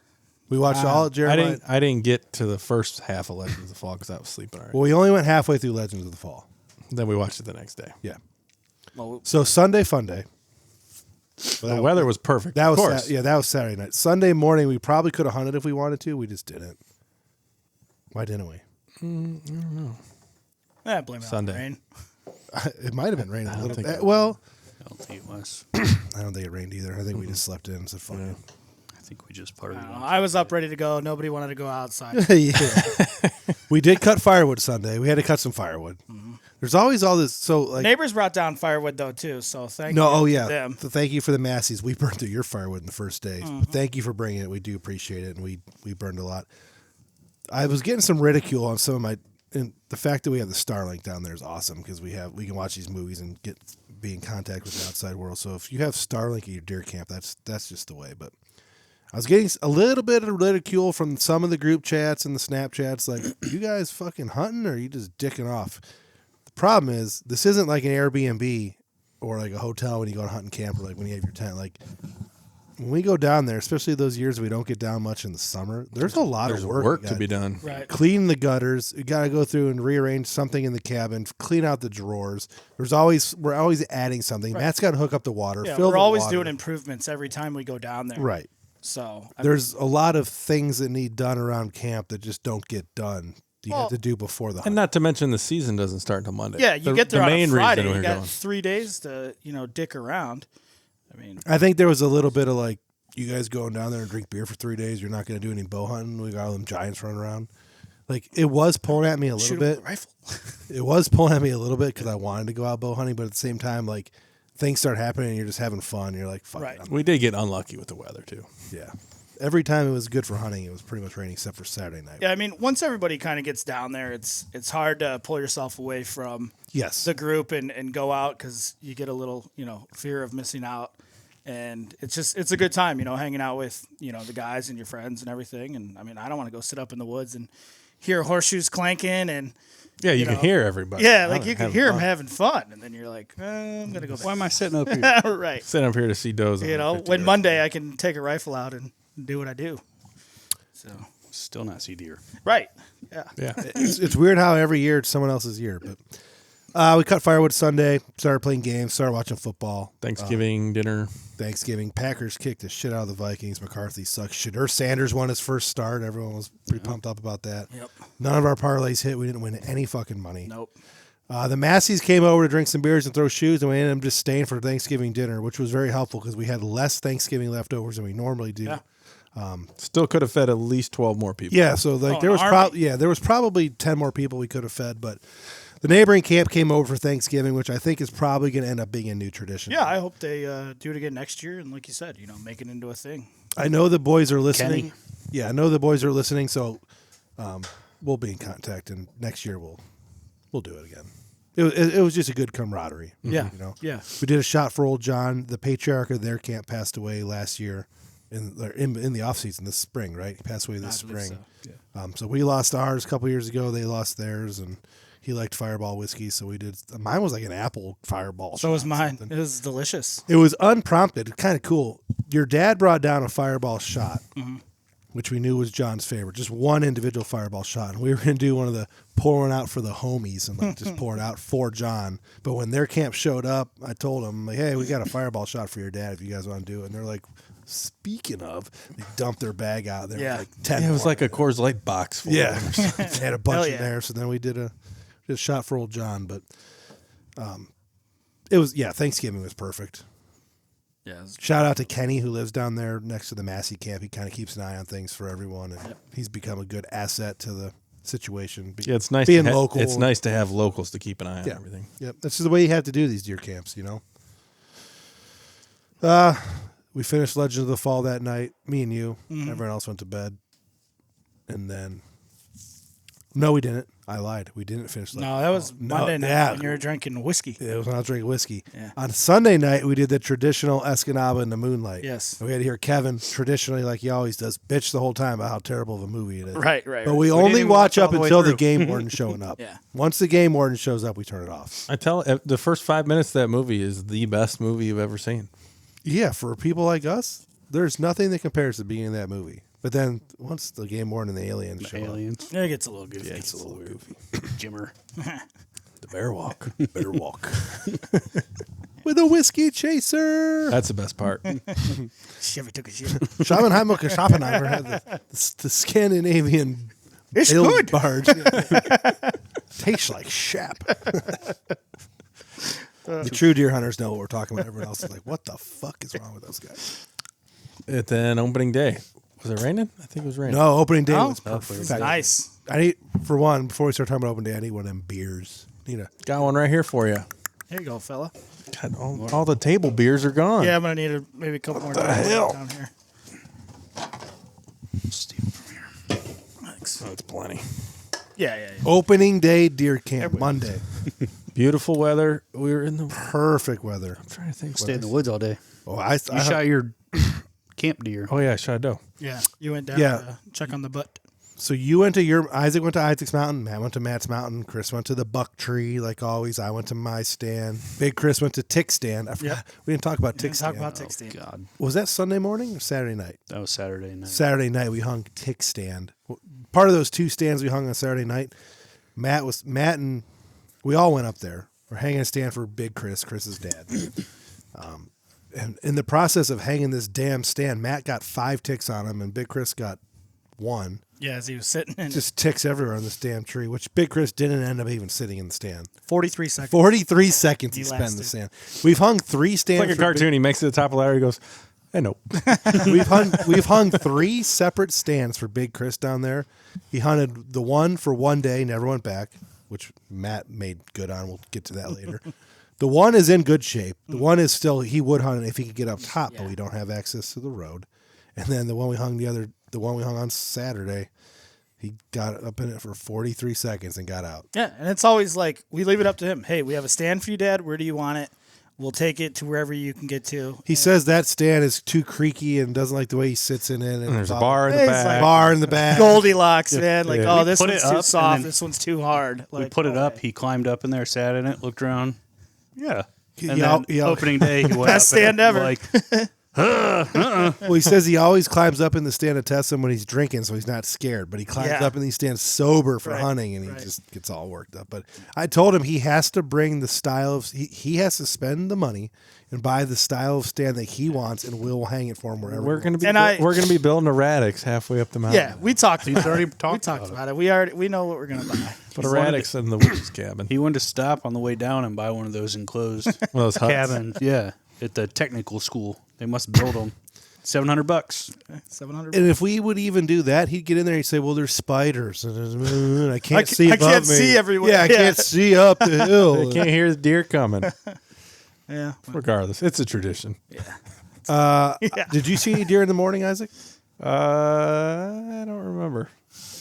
We watched all of Jeremiah. I didn't get to the first half of Legends of the Fall because I was sleeping already. Well, we only went halfway through Legends of the Fall. Then we watched it the next day. Yeah. Well, So Sunday fun day. The weather was perfect. That of was course. that was Saturday night. Sunday morning we probably could have hunted if we wanted to. We just didn't. Why didn't we? yeah, blame it Sunday. on the rain. It might have been raining a little think bit. it Well, I don't think it was. I don't think it rained either. I think we just slept in and said fuck it. I think we just partied. I was up ready to go. Nobody wanted to go outside. Yeah. We did cut firewood Sunday. We had to cut some firewood. There's always all this. So like Neighbors brought down firewood though too. So thank you. no, oh to yeah. them. Thank you for the Massies. We burned through your firewood in the first day. Thank you for bringing it. We do appreciate it, and we burned a lot. I was getting some ridicule on some of my. And the fact that we have the Starlink down there is awesome because we can watch these movies and be in contact with the outside world. So if you have Starlink at your deer camp, that's just the way. But I was getting a little bit of ridicule from some of the group chats and the Snapchats, like, you guys fucking hunting or are you just dicking off? The problem is this isn't like an Airbnb or like a hotel when you go to hunting camp or like when you have your tent. Like when we go down there, especially those years we don't get down much in the summer, there's a lot of work to be done. Right. Clean the gutters. You got to go through and rearrange something in the cabin. Clean out the drawers. We're always adding something. Right. Matt's got to hook up the water. Yeah, fill we're the always water. doing improvements every time we go down there. Right. So There's a lot of things that need done around camp that just don't get done. You have to do before the hunt. And not to mention the season doesn't start until Monday. yeah, you get there on a Friday. reason You we're got going. 3 days to dick around. I mean, I think there was a little bit of like, you guys going down there and drink beer for 3 days. You're not going to do any bow hunting. We got all them giants running around. Like, it was pulling at me a little shoot 'em with bit. a rifle. It was pulling at me a little bit because I wanted to go out bow hunting, but at the same time, like, things start happening and you're just having fun. You're like, fuck Right. it. We did get unlucky with the weather too. Yeah. Every time it was good for hunting, it was pretty much raining except for Saturday night. Yeah, I mean, once everybody kind of gets down there, it's hard to pull yourself away from Yes. the group and go out because you get a little fear of missing out. And it's a good time, hanging out with the guys and your friends and everything. And I mean, I don't want to go sit up in the woods and hear horseshoes clanking and Yeah, you can hear everybody. yeah, like you can Having hear them fun. having fun, and then you're like, I'm gonna go back. Why am I sitting up here? Right. Sitting up here to see does. When Monday I can take a rifle out and do what I do. So Still not see deer. right, yeah. Yeah. It's weird how every year it's someone else's year, but we cut firewood Sunday, started playing games, started watching football. Thanksgiving dinner. Thanksgiving. Packers kicked the shit out of the Vikings. McCarthy sucks shit. Sanders won his first start. Everyone was pretty pumped up about that. Yep. None of our parlays hit. We didn't win any fucking money. Nope. The Massies came over to drink some beers and throw shoes, and we ended up just staying for Thanksgiving dinner, which was very helpful because we had less Thanksgiving leftovers than we normally do. Yeah. Still could have fed at least 12 more people. Yeah, so like there was probably 10 more people we could have fed, but the neighboring camp came over for Thanksgiving, which I think is probably going to end up being a new tradition. Yeah, I hope they do it again next year, and like you said, make it into a thing. I know the boys are listening. Kenny. Yeah, I know the boys are listening, so we'll be in contact, and next year we'll do it again. It was just a good camaraderie. Yeah, Yeah. We did a shot for old John. The patriarch of their camp passed away last year in the off season this spring, right? He passed away this spring. So. Yeah. So we lost ours a couple years ago. They lost theirs, and he liked Fireball whiskey, so we did. Mine was like an apple Fireball. So was shot or mine. something. It was delicious. It was unprompted, kind of cool. Your dad brought down a Fireball shot, which we knew was John's favorite. Just one individual Fireball shot, and we were going to do one of the pouring out for the homies and like just pour it out for John. But when their camp showed up, I told them, like, hey, we got a Fireball shot for your dad if you guys want to do it. And they're like, speaking of, they dumped their bag out there. Yeah. Like 10 Yeah, it was more. like a Coors Light box full. Yeah, they had a bunch Hell in yeah. there. So then we did a shot for old John. But it was Thanksgiving was perfect. Yeah. Shout out to Kenny who lives down there next to the Massey camp. He kind of keeps an eye on things for everyone, and he's become a good asset to the situation. Yeah, it's nice being to local. It's nice to have locals to keep an eye on everything. Yep, that's just the way you have to do these deer camps, We finished Legend of the Fall that night. Me and you. Everyone else went to bed, and then no, we didn't. I lied. We didn't finish. No, that was Monday night when you were drinking whiskey. It was when I was drinking whiskey. Yeah. On Sunday night, we did the traditional Escanaba in the moonlight. Yes. And we had to hear Kevin, traditionally, like he always does, bitch the whole time about how terrible of a movie it is. Right. But we didn't only even watch all up the way until the through. game warden showing up. Yeah. Once the game warden shows up, we turn it off. I tell the first 5 minutes of that movie is the best movie you've ever seen. Yeah, for people like us, there's nothing that compares to being in that movie. But then once the game warden and the aliens show Aliens. It gets a little goofy. up, it's a little goofy. Jimmer. The bear walk. Bear walk. With a whiskey chaser. That's the best part. Chevy took a shit. Schoppenheimer had the Scandinavian It's bilge good. barge. Tastes like shap. The true deer hunters know what we're talking about. Everyone else is like, what the fuck is wrong with those guys? And then opening day. Was it raining? I think it was raining. No, opening day Oh, was perfect. It's nice. I need, for one, before we start talking about opening day, I need one of them beers. Got one right here for you. Here you go, fella. God, all the table beers are gone. Yeah, I'm gonna need maybe a couple more down here. Steal from here. Thanks. Oh, it's plenty. Yeah. Opening day deer camp, Monday. Beautiful weather. We were in the. Perfect weather. I'm trying to think. Stay in the woods all day. Oh, You shot your camp deer. Oh yeah, I shot doe. Yeah. You went down Yeah. to check on the butt. So you went to Isaac went to Isaac's mountain, Matt went to Matt's mountain, Chris went to the buck tree, like always. I went to my stand. Big Chris went to Tick stand. I forgot. We didn't talk about Tick Talk stand. about tick stand. God. Was that Sunday morning or Saturday night? That was Saturday night. Saturday night we hung Tick stand. Part of those two stands we hung on Saturday night, Matt and we all went up there. We're hanging a stand for Big Chris, Chris's dad. And in the process of hanging this damn stand, Matt got 5 ticks on him, and Big Chris got 1. Yeah, as he was sitting in Just ticks everywhere on this damn tree, which Big Chris didn't end up even sitting in the stand. 43 seconds. 43 seconds he He spent in the lasted. stand. We've hung 3 stands. It's like a cartoon. He makes it to the top of the ladder. He goes, "Hey, nope." We've hung 3 separate stands for Big Chris down there. He hunted the one for one day, never went back, which Matt made good on. We'll get to that later. The one is in good shape. The one is still, he would hunt it if he could get up top, but we don't have access to the road. And then the one we hung on Saturday, he got up in it for 43 seconds and got out. Yeah, and it's always like we leave it up to him. Hey, we have a stand for you, Dad. Where do you want it? We'll take it to wherever you can get to. He says that stand is too creaky and doesn't like the way he sits in it. And there's a bar in the It's back. like- Bar in the back. Goldilocks, man. Like, Yeah. oh, this put one's it too up, soft. and then This one's too hard. Like, We put it oh, up. He climbed up in there, sat in it, looked around. Yeah. And Yeah, then yeah. opening day, he went Best up and stand ever. Like, Well, he says he always climbs up in the stand to test him when he's drinking, so he's not scared. But he climbs Yeah. up in these stands sober for Right, hunting, and he right. just gets all worked up. But I told him he has to bring the style of he has to spend the money and buy the style of stand that he wants, and we'll hang it for him wherever. We're gonna be And I- we're gonna be building a radix halfway up the mountain. yeah, we talked. About already it. talked We talked about about it. We know what we're gonna buy. Put a radix in the witch's cabin. he wanted to stop on the way down and buy one of those enclosed One of those huts. cabins. Yeah. At the technical school. They must build them. $700. 700. And if we would even do that, he'd get in there and he'd say, "Well, there's spiders, and there's moon. I can't I see I above can't me. see everywhere." Yeah, I Yeah. can't see up the hill." They can't hear the deer coming. Yeah. Regardless, it's a tradition. Did you see any deer in the morning, Isaac? I don't remember.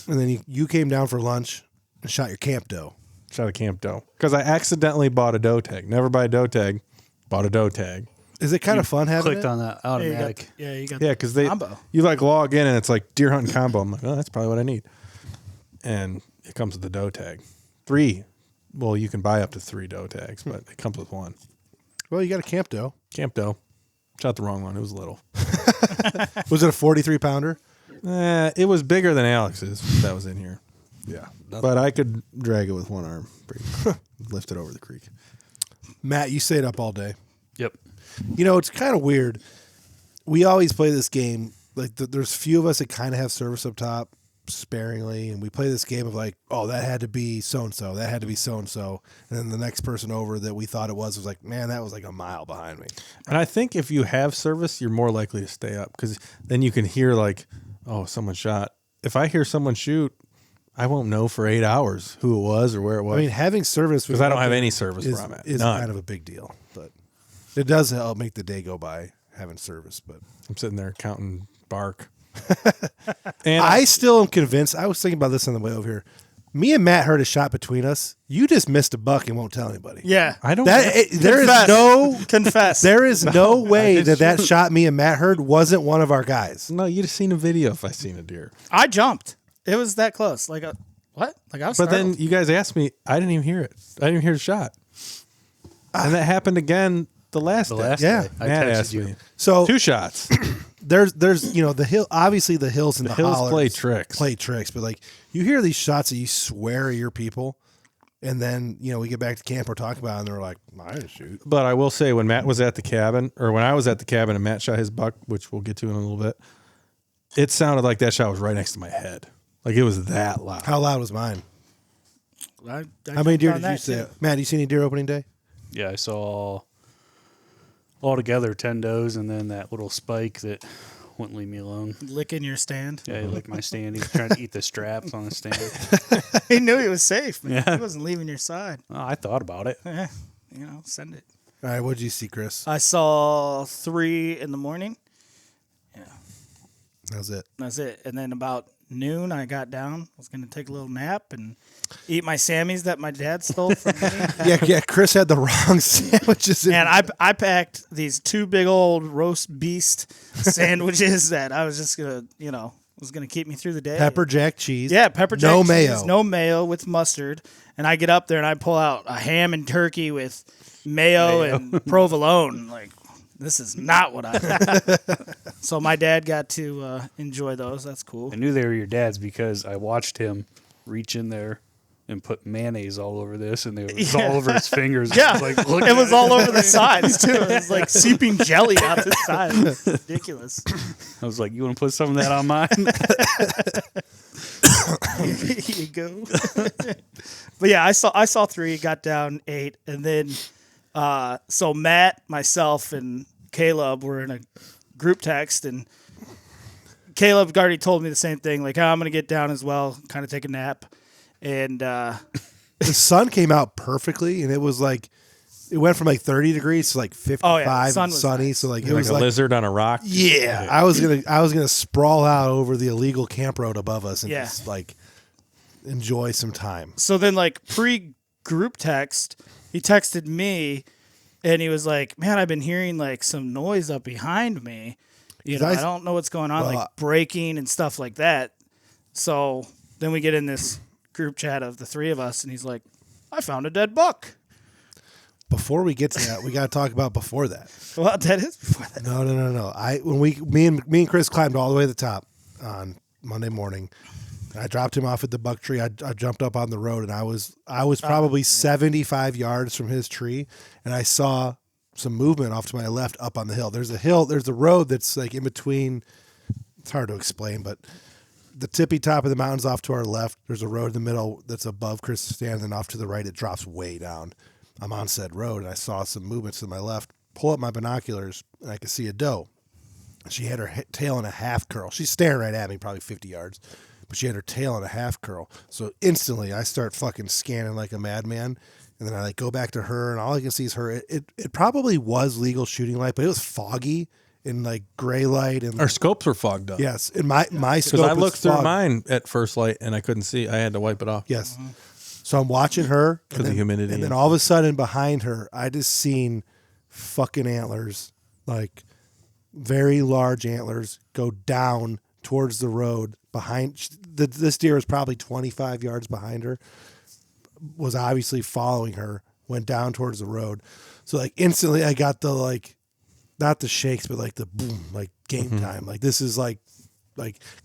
And then you came down for lunch and shot your camp doe. Shot a camp doe because I accidentally bought a doe tag. Never buy a doe tag. Bought a doe tag. Is it kind of fun having Clicked it? on that Yeah, you got, automatic. you got Yeah, because they combo. you like log in and it's like deer hunting combo. I'm like, oh, that's probably what I need. And it comes with the doe tag. 3. Well, you can buy up to 3 doe tags, but it comes with 1. Well, you got a camp doe. Camp doe. Shot the wrong one. It was little. Was it a 43 pounder? It was bigger than Alex's that was in here. Yeah. But I could drag it with one arm. Lift it over the creek. Matt, you stayed up all day. Yep. You know, it's kind of weird. We always play this game. Like, there's few of us that kind of have service up top sparingly, and we play this game of like, oh, that had to be so-and-so. That had to be so-and-so. And then the next person over that we thought it was like, man, that was like a mile behind me. And I think if you have service, you're more likely to stay up because then you can hear like, oh, someone shot. If I hear someone shoot, I won't know for 8 hours who it was or where it was. I mean, having service because I don't have any service where I'm at. is None. kind of a big deal, but it does help make the day go by having service. But I'm sitting there counting bark. And I still am convinced. I was thinking about this on the way over here. Me and Matt heard a shot between us. You just missed a buck and won't tell anybody. Yeah. I don't. There is Confess. no Confess. there is no way that shot me and Matt heard wasn't one of our guys. No, you'd have seen a video if I seen a deer. I jumped. It was that close. Like what? Like I was. But then startled. you guys asked me. I didn't even hear it. I didn't even hear the shot. And that happened again the last The day. last Yeah. day. I Matt texted asked you. me. So 2 shots. there's the hill. Obviously, the hills and the, hills hollers play tricks. Play tricks, but like you hear these shots that you swear are your people, and then we get back to camp, we're talking about it, and they're like, I didn't shoot. But I will say when Matt was at the cabin, or when I was at the cabin and Matt shot his buck, which we'll get to in a little bit, it sounded like that shot was right next to my head. Like it was that loud. How loud was mine? I How many deer jumped did on you that, see? too. Matt, you see any deer opening day? Yeah, I saw altogether 10 does and then that little spike that wouldn't leave me alone. Licking your stand. Yeah, he licked my stand. He was trying to eat the straps on the stand. He knew he was safe. Man. Yeah. He wasn't leaving your side. Oh, I thought about it. Yeah. Send it. All right, what did you see, Chris? I saw 3 in the morning. That's it. That's it. And then about noon, I got down. I was going to take a little nap and eat my Sammys that my dad stole from me. Yeah, Chris had the wrong sandwiches. And I packed these 2 big old roast beast sandwiches that I was just going to, was going to keep me through the day. Pepper jack cheese. Yeah, pepper jack no cheese. mayo. No mayo with mustard. And I get up there and I pull out a ham and turkey with mayo. And provolone. Like, this is not what I So my dad got to enjoy those. That's cool. I knew they were your dad's because I watched him reach in there and put mayonnaise all over this, and it was all over his fingers. Yeah, I was like, look it at was all over the sides too. It was like seeping jelly out the side. It was ridiculous. I was like, you want to put some of that on mine? Here you go. But yeah, I saw 3, got down 8, and then so Matt, myself, and Caleb were in a group text, and Caleb already told me the same thing, like, I'm gonna get down as well, kind of take a nap, and the sun came out perfectly, and it was like it went from like 30 degrees to like 55 sun and was sunny. nice. So like it Like was a like lizard on a rock. yeah, I was gonna sprawl out over the illegal camp road above us and Yeah. just like enjoy some time. so then like pre-group text, he texted me, and he was like, man, I've been hearing like some noise up behind me. You know, I don't know what's going on, Well, like breaking and stuff like that. So then we get in this group chat of the 3 of us, and he's like, I found a dead buck. Before we get to that, we got to talk about before that. Well, that is before that. No. Me and Chris climbed all the way to the top on Monday morning. I dropped him off at the buck tree. I jumped up on the road, and I was probably 75 yards from his tree, and I saw some movement off to my left up on the hill. There's a road that's like in between. It's hard to explain, but the tippy top of the mountains off to our left. There's a road in the middle that's above Chris's stand, and off to the right it drops way down. I'm on said road, and I saw some movements to my left. Pull up my binoculars, and I could see a doe. She had her tail in a half curl. She's staring right at me, probably 50 yards, but she had her tail in a half curl. So instantly, I start fucking scanning like a madman, and then I like go back to her, and all I can see is her. It probably was legal shooting light, but it was foggy and like gray light, and Our scopes were fogged up. yes, and my Because scope I is looked through fogged. mine at first light and I couldn't see. I had to wipe it off. Yes. So I'm watching her. 'Cause and of then- humidity And then and all of a sudden behind her, I just seen fucking antlers, like very large antlers, go down towards the road behind. This deer was probably 25 yards behind her, was obviously following her, went down towards the road. So like instantly I got the like, not the shakes, but like the boom, like game time. Like this is like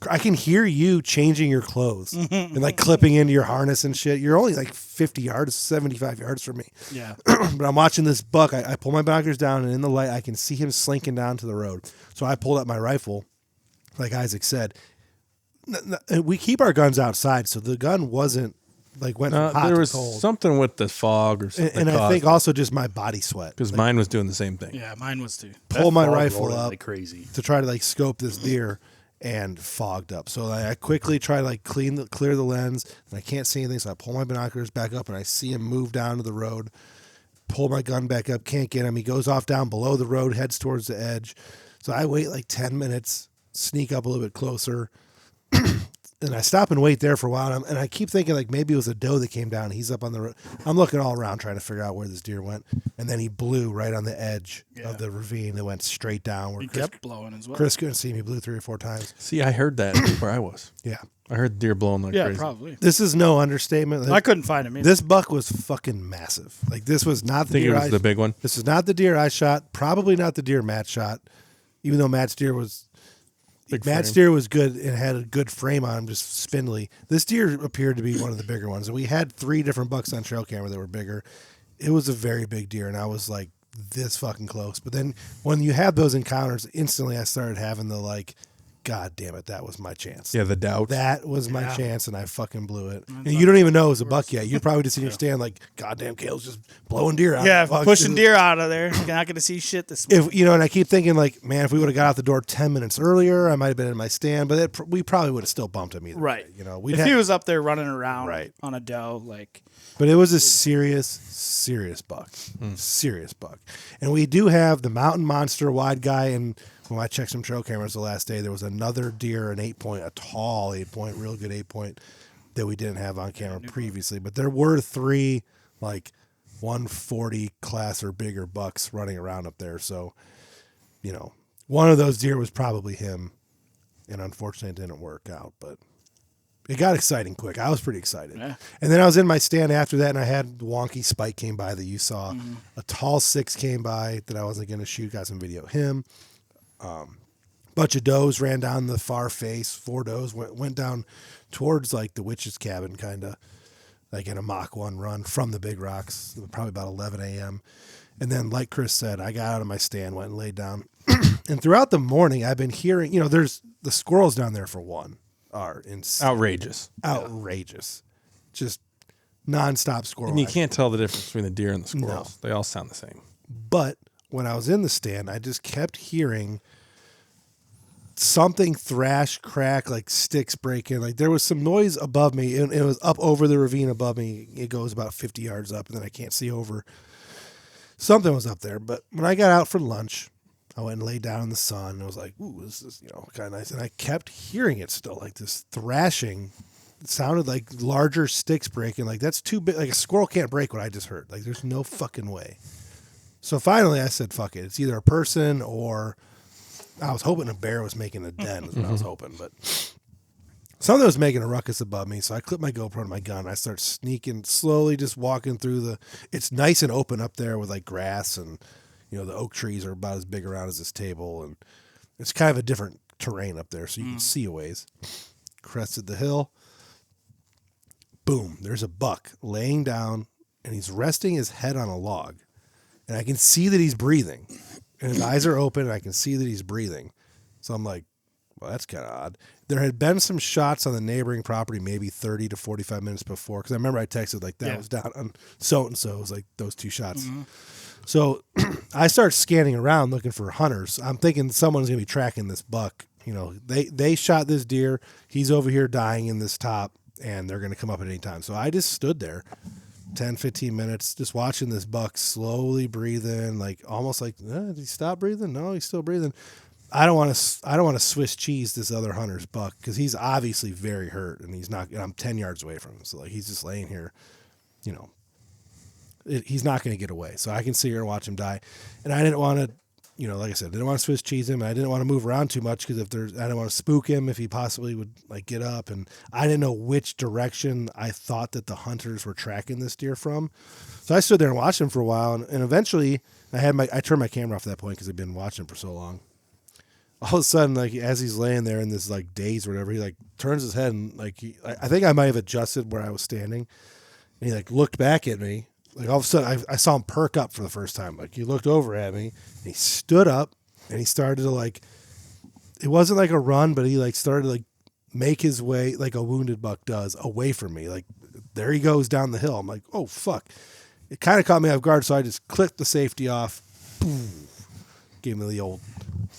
I can hear you changing your clothes and like clipping into your harness and shit. You're only like 50 yards, 75 yards from me. Yeah. But I'm watching this buck. I pull my binoculars down, and in the light, I can see him slinking down to the road. So I pulled up my rifle, like Isaac said. We keep our guns outside, so the gun wasn't like went from hot There to was cold. something with the fog or something. And I think also just my body sweat. because mine was doing the same thing. Yeah, mine was too. Pull my Fog rifle rolling up like crazy. to try to like scope this deer, and fogged up. So I quickly try to like clear the lens, and I can't see anything. So I pull my binoculars back up, and I see him move down to the road. Pull my gun back up, can't get him. He goes off down below the road, heads towards the edge. So I wait like 10 minutes, sneak up a little bit closer. And I stop and wait there for a while, and I keep thinking like maybe it was a doe that came down. He's up on the road. I'm looking all around trying to figure out where this deer went, and then he blew right on the edge of the ravine that went straight down. Where He kept blowing as well. Chris couldn't see me. Blew 3 or 4 times. See, I heard that where I was. Yeah, I heard deer blowing like Yeah, crazy. probably. this is no understatement. I couldn't find him either. This buck was fucking massive. Like this was not the I think it deer. was the big one. This is not the deer I shot. Probably not the deer Matt shot. Even though Matt's deer was Matt's deer was good and had a good frame on him, just spindly. This deer appeared to be one of the bigger ones. And we had 3 different bucks on trail camera that were bigger. It was a very big deer, and I was like this fucking close. But then when you have those encounters, instantly I started having the like, God damn it, that was my chance. Yeah, the doubt. That was my chance, and I fucking blew it. And you don't even know it was a buck yet. You're probably just in your stand like, God damn, Kale's just blowing deer out. Yeah, of the buck. pushing deer out of there. You're not going to see shit this morning. If you know, and I keep thinking like, man, if we would have got out the door 10 minutes earlier, I might have been in my stand, but we probably would have still bumped him either. Right. way. You know, If he was up there running around Right. on a doe, like, but it was a serious buck, serious buck. And we do have the mountain monster wide guy. And when I checked some trail cameras the last day, there was another deer, an 8-point, a tall 8-point, real good 8-point that we didn't have on camera previously. But there were 3 like 140 class or bigger bucks running around up there. So, you know, one of those deer was probably him. And unfortunately, it didn't work out, but it got exciting quick. I was pretty excited. Yeah. And then I was in my stand after that, and I had the wonky spike came by that you saw. A tall 6 came by that I wasn't going to shoot. Got some video of him. Bunch of does ran down the far face. 4 does went down towards like the witch's cabin, kind of. like in a Mach 1 run from the big rocks, probably about 11 a.m. And then, like Chris said, I got out of my stand, went and laid down. And throughout the morning, I've been hearing, there's the squirrels down there for one are Outrageous. outrageous, just nonstop squirrel. And you action. can't tell the difference between the deer and the squirrels. They all sound the same. But when I was in the stand, I just kept hearing something thrash, crack, like sticks breaking. Like there was some noise above me, and it was up over the ravine above me. It goes about 50 yards up, and then I can't see over. Something was up there. But when I got out for lunch, I went and laid down in the sun, and I was like, ooh, this is, kind of nice. And I kept hearing it still, like this thrashing. It sounded like larger sticks breaking. Like that's too big. Like a squirrel can't break what I just heard. Like there's no fucking way. So finally I said, fuck it. It's either a person or I was hoping a bear was making a den is what I was hoping. But something was making a ruckus above me. So I clipped my GoPro to my gun. I start sneaking, slowly just walking through it's nice and open up there with like grass and, the oak trees are about as big around as this table. And it's kind of a different terrain up there. So you can see a ways. Crested the hill. Boom. There's a buck laying down and he's resting his head on a log. And I can see that he's breathing. And his eyes are open, and I can see that he's breathing. So I'm like, well, that's kind of odd. There had been some shots on the neighboring property maybe 30 to 45 minutes before. Because I remember I texted, like, that was down on so-and-so. It was like those two shots. Mm-hmm. So I start scanning around looking for hunters. I'm thinking someone's going to be tracking this buck. They shot this deer. He's over here dying in this top, and they're going to come up at any time. So I just stood there. 10, 15 minutes, just watching this buck slowly breathing, like almost like, did he stop breathing? No, he's still breathing. I don't want to Swiss cheese this other hunter's buck because he's obviously very hurt and he's not. I'm 10 yards away from him, so like he's just laying here, he's not going to get away. So I can sit here and watch him die, and I didn't want to. Like I said, I didn't want to Swiss cheese him. And I didn't want to move around too much because I didn't want to spook him if he possibly would like get up. And I didn't know which direction I thought that the hunters were tracking this deer from. So I stood there and watched him for a while. And eventually I turned my camera off at that point because I'd been watching him for so long. All of a sudden, like as he's laying there in this like daze or whatever, he like turns his head and like, I think I might have adjusted where I was standing. And he like looked back at me. Like all of a sudden, I saw him perk up for the first time. Like he looked over at me, and he stood up, and he started to like. It wasn't like a run, but he like started to like make his way like a wounded buck does away from me. Like there he goes down the hill. I'm like, oh fuck! It kind of caught me off guard, so I just clicked the safety off. Boom! Gave me the old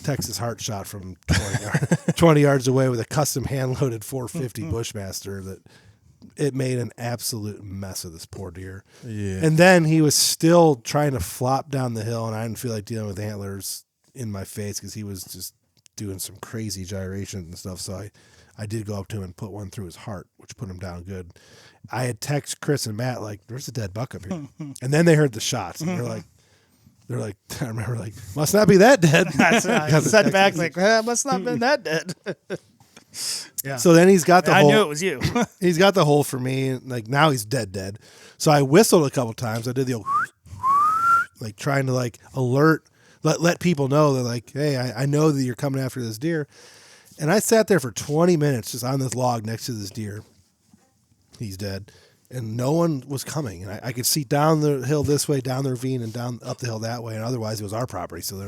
Texas heart shot from 20 yards away with a custom hand loaded 450 Bushmaster that. It made an absolute mess of this poor deer. Yeah. And then he was still trying to flop down the hill, and I didn't feel like dealing with antlers in my face because he was just doing some crazy gyrations and stuff. So I did go up to him and put one through his heart, which put him down good. I had texted Chris and Matt, like, there's a dead buck up here. And then they heard the shots, and they're like, I remember, like, must not be that dead. I said back, like, must not have been that dead. Yeah. So then he's got the hole. I knew it was you. He's got the hole for me. And like now he's dead. So I whistled a couple times. I did the old, like trying to like alert, let people know that like, hey, I know that you're coming after this deer. And I sat there for 20 minutes just on this log next to this deer. He's dead. And no one was coming. And I could see down the hill this way, down the ravine, and down up the hill that way. And otherwise it was our property. So there,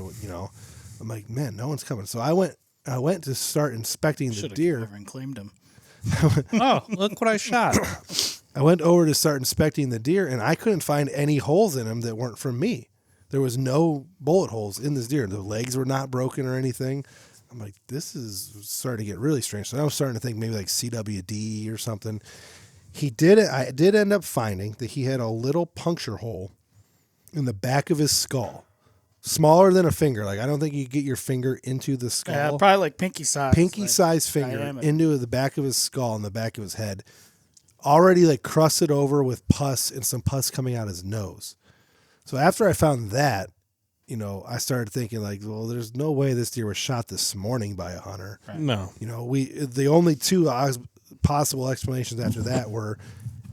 I'm like, man, no one's coming. So I went to start inspecting the deer. Over and claimed him. Oh, look what I shot. I went over to start inspecting the deer, and I couldn't find any holes in him that weren't from me. There was no bullet holes in this deer. The legs were not broken or anything. I'm like, this is starting to get really strange. So I was starting to think maybe like CWD or something. I did end up finding that he had a little puncture hole in the back of his skull. Smaller than a finger. Like, I don't think you get your finger into the skull. Yeah, probably like pinky size. Pinky-sized finger into the back of his skull and the back of his head. Already, like, crusted over with pus and some pus coming out his nose. So after I found that, I started thinking, like, well, there's no way this deer was shot this morning by a hunter. Right. No. The only two possible explanations after that were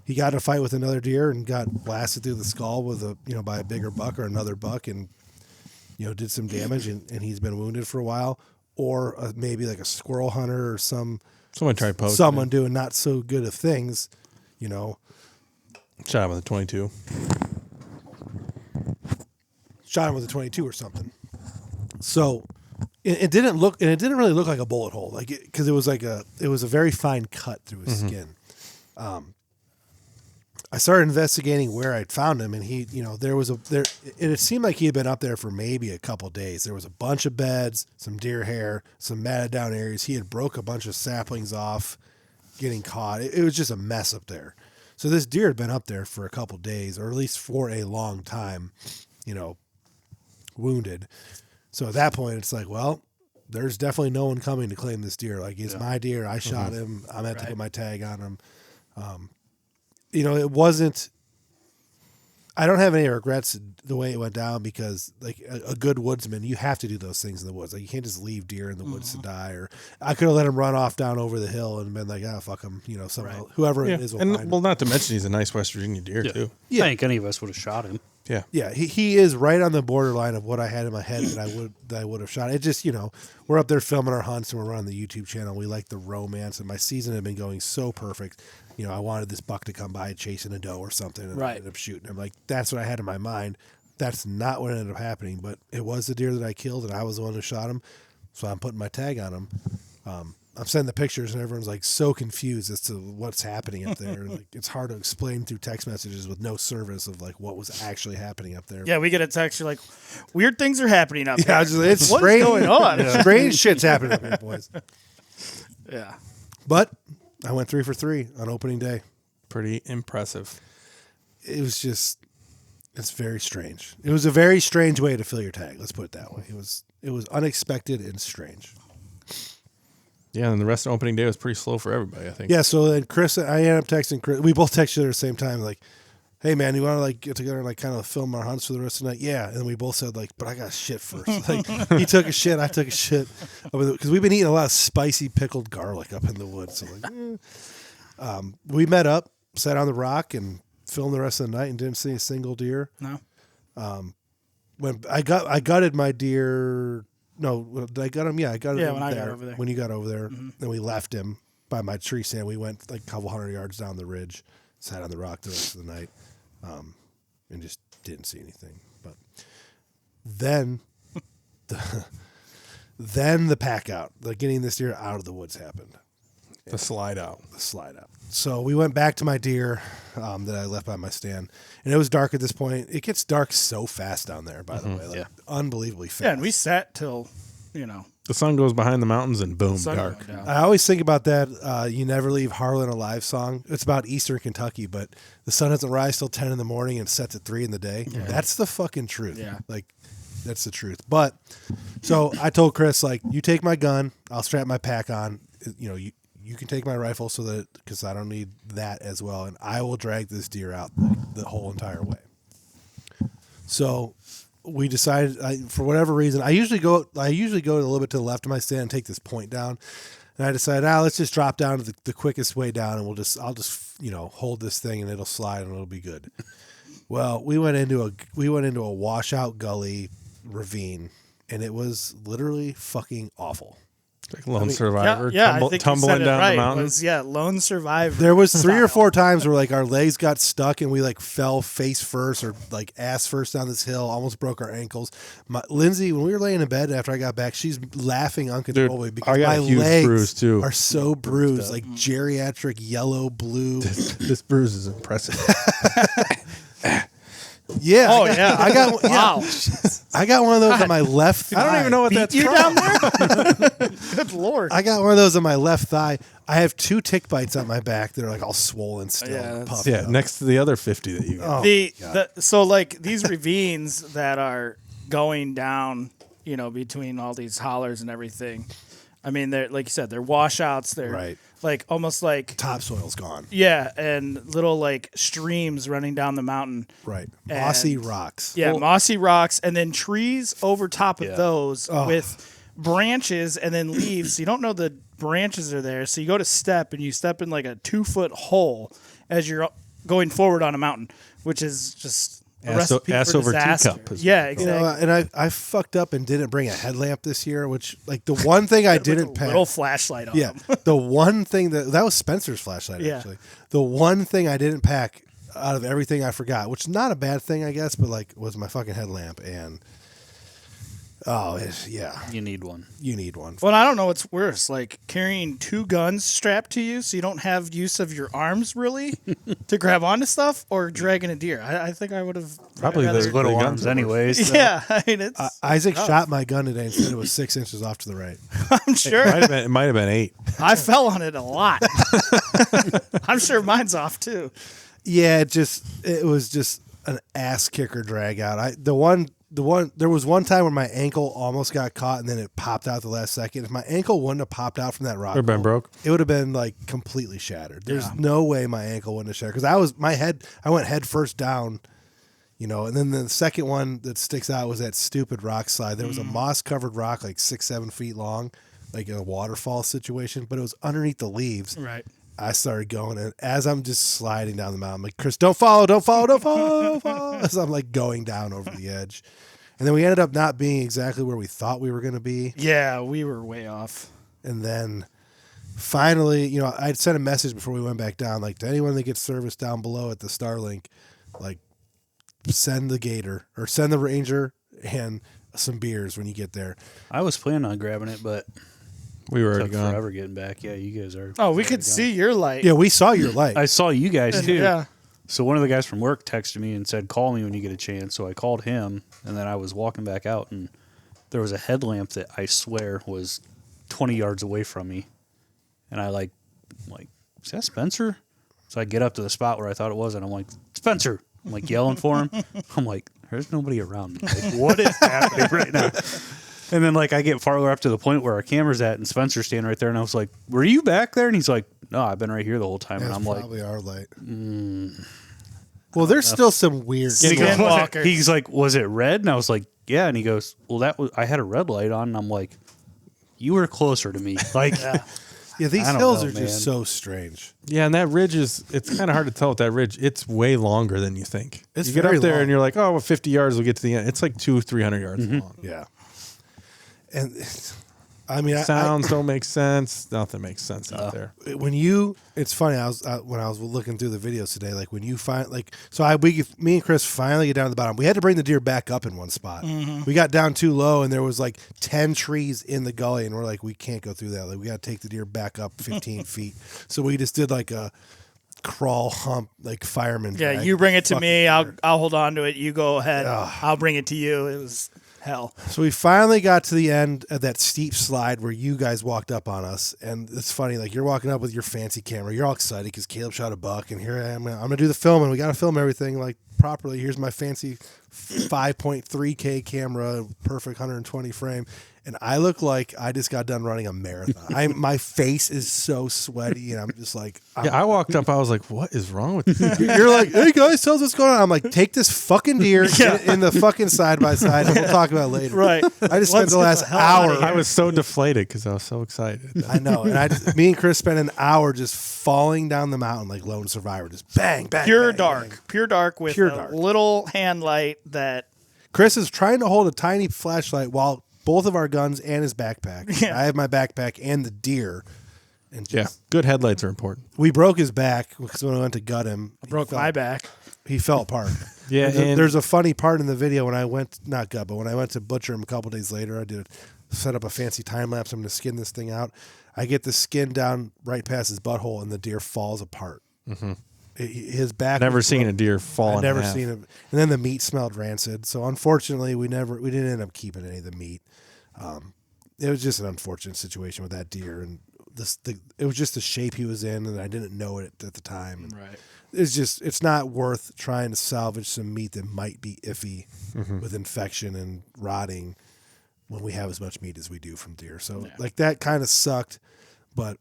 he got in a fight with another deer and got blasted through the skull with by a bigger buck or another buck and did some damage and he's been wounded for a while, or maybe like a squirrel hunter or someone tried poking someone doing not so good of things, Shot him with a 22. Shot him with a 22 or something. So it didn't really look like a bullet hole, like because it was a very fine cut through his skin. I started investigating where I'd found him, and he, it seemed like he had been up there for maybe a couple days. There was a bunch of beds, some deer hair, some matted down areas. He had broke a bunch of saplings off, getting caught. It was just a mess up there. So this deer had been up there for a couple days, or at least for a long time, wounded. So at that point, it's like, well, there's definitely no one coming to claim this deer. Like, it's my deer. I shot him. I'm going to have to put my tag on him. It wasn't, I don't have any regrets the way it went down, because like a good woodsman, you have to do those things in the woods. Like, you can't just leave deer in the woods to die, or I could have let him run off down over the hill and been like, fuck him, whoever it is will find him. Well, not to mention he's a nice West Virginia deer too. Yeah. I think any of us would have shot him. Yeah. Yeah, he is right on the borderline of what I had in my head that I would have shot. It just, we're up there filming our hunts and we're running the YouTube channel. We like the romance, and my season had been going so perfect. I wanted this buck to come by chasing a doe or something, and I ended up shooting him. Like, that's what I had in my mind. That's not what ended up happening, but it was the deer that I killed, and I was the one who shot him, so I'm putting my tag on him. I'm sending the pictures, and everyone's like so confused as to what's happening up there. Like, it's hard to explain through text messages with no service of like what was actually happening up there. Yeah, we get a text. You're like, weird things are happening up Yeah, here. it's What's strange. going on? Strange shit's happening up here, boys. Yeah. But I went 3 for 3 on opening day. Pretty impressive. It was just, it's very strange. It was a very strange way to fill your tag. Let's put it that way. It was unexpected and strange. Yeah, and the rest of opening day was pretty slow for everybody, I think. Yeah, so then Chris, I ended up texting Chris. We both texted at the same time, like, hey, man, you want to, like, get together and, like, kind of film our hunts for the rest of the night? Yeah. And we both said, like, but I got shit first. Like, he took a shit, I took a shit. Because we've been eating a lot of spicy pickled garlic up in the woods. So, like, we met up, sat on the rock, and filmed the rest of the night and didn't see a single deer. No. When I gutted my deer... No, did I gut him? Yeah, I gutted him when I got over there. When you got over there, then we left him by my tree stand. We went like a couple hundred yards down the ridge, sat on the rock the rest of the night, and just didn't see anything. But then, the pack out, like getting this deer out of the woods happened. The slide out. So we went back to my deer that I left by my stand, and it was dark at this point. It gets dark so fast down there, by the way, like unbelievably fast. Yeah, and we sat till, The sun goes behind the mountains and boom, dark. I always think about that "You Never Leave Harlan Alive" song. It's about Eastern Kentucky, but the sun doesn't rise till 10 in the morning and sets at 3 in the day. Yeah. That's the fucking truth. Yeah. Like, that's the truth. But, so I told Chris, like, you take my gun, I'll strap my pack on, you can take my rifle because I don't need that as well, and I will drag this deer out the whole entire way. So we decided, for whatever reason, I usually go a little bit to the left of my stand and take this point down, and I decided, let's just drop down to the quickest way down, and I'll just hold this thing and it'll slide and it'll be good. Well, we went into a washout gully ravine, and it was literally fucking awful. Like Lone Survivor, I think tumbling you said down right. the mountains. Lone Survivor. There was 3 or 4 times where like our legs got stuck and we like fell face first or like ass first down this hill, almost broke our ankles. Lindsay, when we were laying in bed after I got back, she's laughing uncontrollably because my legs are so bruised, like geriatric yellow, blue. This bruise is impressive. Yeah. Oh, yeah. I got wow. I got one of those on my left thigh. I don't even know what that's You from. down there? Good Lord. I got one of those on my left thigh. I have 2 tick bites on my back that are like all swollen still. Yeah, puffed Yeah, up. next to the other 50 that you got. So like these ravines that are going down, between all these hollers and everything. I mean, they're like you said, they're washouts. They're Right. like almost like Topsoil's gone. Yeah, and little like streams running down the mountain. Right. Mossy rocks. Yeah, mossy rocks, and then trees over top of those with branches and then leaves. So you don't know the branches are there. So you go to step, and you step in like a 2-foot hole as you're going forward on a mountain, which is just a recipe ass for over disaster. teacup is Yeah, exactly. And I fucked up and didn't bring a headlamp this year, which like the one thing I didn't pack. Little flashlight on Yeah, them. the one thing that was Spencer's flashlight Yeah. actually. The one thing I didn't pack out of everything I forgot, which is not a bad thing, I guess, but like was my fucking headlamp. And You need one. You need one. Well, I don't know what's worse, like carrying 2 guns strapped to you so you don't have use of your arms really to grab onto stuff, or dragging a deer. I think I would have Probably There's the little guns arms are worse. anyways. So. Yeah, I mean it's. Isaac shot my gun today and said it was 6 inches off to the right. I'm sure It might have been 8. I fell on it a lot. I'm sure mine's off too. Yeah, it was just an ass kicker drag out. There was one time where my ankle almost got caught and then it popped out the last second. If my ankle wouldn't have popped out from that rock, Would have been broke. It would have been like completely shattered. There's no way my ankle wouldn't have shattered because I went head first down, and then the second one that sticks out was that stupid rock slide. There was a moss covered rock like 6-7 feet long, like in a waterfall situation, but it was underneath the leaves. Right. I started going, and as I'm just sliding down the mountain, I'm like, Chris, don't follow, don't follow, don't follow, don't follow. As I'm like going down over the edge. And then we ended up not being exactly where we thought we were going to be. Yeah, we were way off. And then finally, I'd sent a message before we went back down, like to anyone that gets service down below at the Starlink, like send the Gator or send the Ranger and some beers when you get there. I was planning on grabbing it, but We were it already took gone. forever getting back. Yeah, you guys are. Oh, we could see your light. Yeah, we saw your light. I saw you guys too. Yeah. So one of the guys from work texted me and said, "Call me when you get a chance." So I called him, and then I was walking back out, and there was a headlamp that I swear was 20 yards away from me, and I like, is that Spencer? So I get up to the spot where I thought it was, and I'm like, Spencer! I'm like yelling for him. I'm like, there's nobody around me. Like, what is happening right now? And then I get farther up to the point where our camera's at, and Spencer's standing right there, and I was like, "Were you back there?" And he's like, "No, I've been right here the whole time." That's and I'm probably our light. Well, there's still some weird And he stuff. goes, Skinwalkers. he's like, "Was it red?" And I was like, "Yeah." And he goes, "Well, I had a red light on." And I'm like, "You were closer to me." Yeah, these I don't hills know, are just man. so strange. Yeah, and that ridge it's kind of hard to tell with that ridge. It's way longer than you think. It's you get very up there long. and you're like, oh, well, 50 yards will get to the end. It's like 200-300 yards long. Yeah. And I mean, Sounds don't make sense. Nothing makes sense out there. It's funny. When I was looking through the videos today, like when you find me and Chris finally get down to the bottom. We had to bring the deer back up in one spot. We got down too low, and there was like 10 trees in the gully, and we're like, we can't go through that. Like we got to take the deer back up 15 feet. So we just did like a crawl hump, like fireman. Yeah, drag. you bring it to Fucking me. deer. I'll hold on to it. You go ahead. I'll bring it to you. It was hell. So we finally got to the end of that steep slide where you guys walked up on us. And it's funny, like you're walking up with your fancy camera. You're all excited because Caleb shot a buck. And here I am. I'm going to do the filming. We got to film everything like properly. Here's my fancy 5.3K camera, perfect 120 frame. And I look like I just got done running a marathon. My face is so sweaty. And I'm just like, Yeah, I walked up. I was like, what is wrong with you? you're like, hey guys, tell us what's going on. I'm like, take this fucking deer in the fucking side by side, and we'll talk about it later. Right. I just spent Let's the get last the hell outta hour. here. I was so deflated because I was so excited. I know, and me and Chris spent an hour just falling down the mountain like Lone Survivor, just bang, bang, Pure bang, dark. bang. Pure dark with Pure a dark. little hand light that. Chris is trying to hold a tiny flashlight while both of our guns and his backpack. Yeah. I have my backpack and the deer. And Yeah, good headlights are important. we broke his back because when I went to gut him, Broke my back. he fell apart. Yeah, There's a funny part in the video when I went, not gut, but when I went to butcher him a couple days later, I set up a fancy time lapse. I'm going to skin this thing out. I get the skin down right past his butthole, and the deer falls apart. Mm-hmm. His back. Never was seen broke. a deer fall. I've never in half. seen it. And then the meat smelled rancid. So unfortunately, we didn't end up keeping any of the meat. It was just an unfortunate situation with that deer, and it was just the shape he was in, and I didn't know it at the time. And Right. it's not worth trying to salvage some meat that might be iffy with infection and rotting when we have as much meat as we do from deer. So like that kind of sucked, but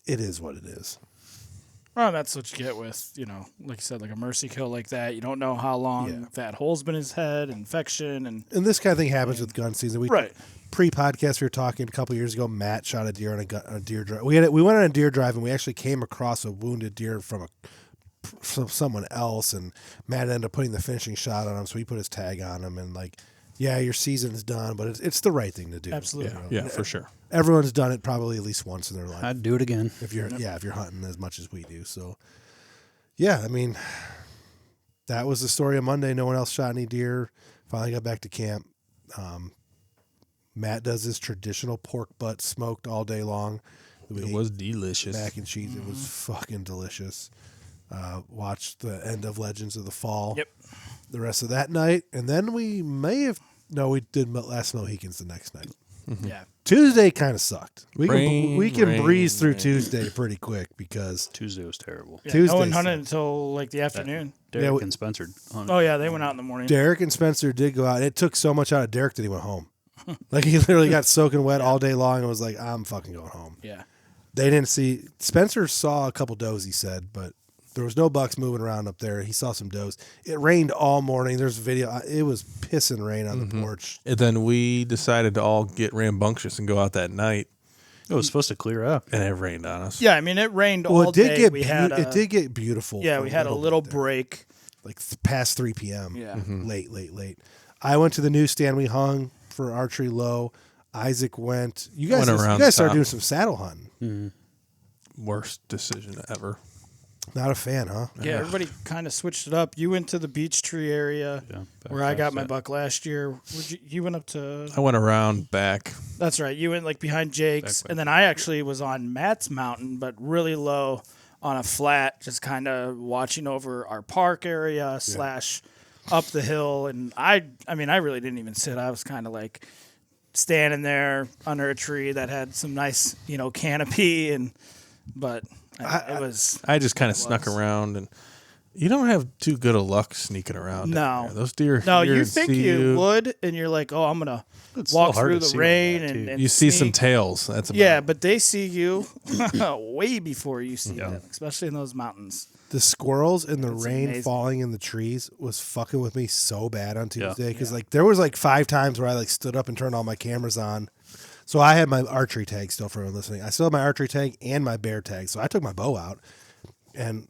it is what it is. Well, that's what you get with, like you said, like a mercy kill like that. You don't know how long that hole's been in his head, infection, and this kind of thing happens with gun season. Right. Pre-podcast, we were talking a couple years ago. Matt shot a deer on a deer drive. We went on a deer drive, and we actually came across a wounded deer from someone else, and Matt ended up putting the finishing shot on him, so he put his tag on him, and your season's done, but it's the right thing to do. Absolutely. Yeah, for sure. Everyone's done it probably at least once in their life. I'd do it again. If you're hunting as much as we do. So, yeah, I mean, that was the story of Monday. No one else shot any deer. Finally got back to camp. Matt does his traditional pork butt smoked all day long. It was delicious. Mac and cheese. It was fucking delicious. Watched the end of Legends of the Fall. Yep. The rest of that night. And then we did Last Mohicans the next night. Yeah. Tuesday kind of sucked. We can Rain, breeze through rain. Tuesday pretty quick because Tuesday was terrible. Yeah, Tuesday no one hunted sucked. until like the afternoon. Derek we- and Spencer hunted. Oh yeah, they went out in the morning. Derek and Spencer did go out. It took so much out of Derek that he went home. Like he literally got soaking wet all day long and was like, I'm fucking going home. Yeah. They didn't see. Spencer saw a couple does, he said, but there was no bucks moving around up there. He saw some does. It rained all morning. There's a video. It was pissing rain on the porch. And then we decided to all get rambunctious and go out that night, It was supposed to clear up. and it rained on us. Yeah, I mean it rained Well, all it did day. get We had it did get beautiful. yeah, for we had a little bit there. break. Like past 3 p.m. Yeah. Late. I went to the newsstand. We hung for archery low. Isaac went. You guys Went around started top. doing some saddle hunting. Worst decision ever. Not a fan, huh? Yeah, everybody kind of switched it up. You went to the beech tree area Yeah, where I got my buck last year. You went up to I went around back. That's right. You went like behind Jake's, and then I actually was on Matt's mountain, but really low on a flat, just kind of watching over our park area / up the hill. And I mean, I really didn't even sit. I was kind of like standing there under a tree that had some nice, canopy, but it was. I just kind of snuck around, and you don't have too good of luck sneaking around. down No. there. Those deer. No, hear you and think see you would, and you're like, oh, I'm gonna It's walk still hard through to the see rain on that, too. and You see some sneak. tails. That's about Yeah, it. but they see you way before you see them, especially in those mountains. The squirrels and the It's rain amazing. falling in the trees was fucking with me so bad on Yeah. Tuesday because there was like 5 times where I like stood up and turned all my cameras on. So I had my archery tag still for everyone listening. I still had my archery tag and my bear tag. So I took my bow out, and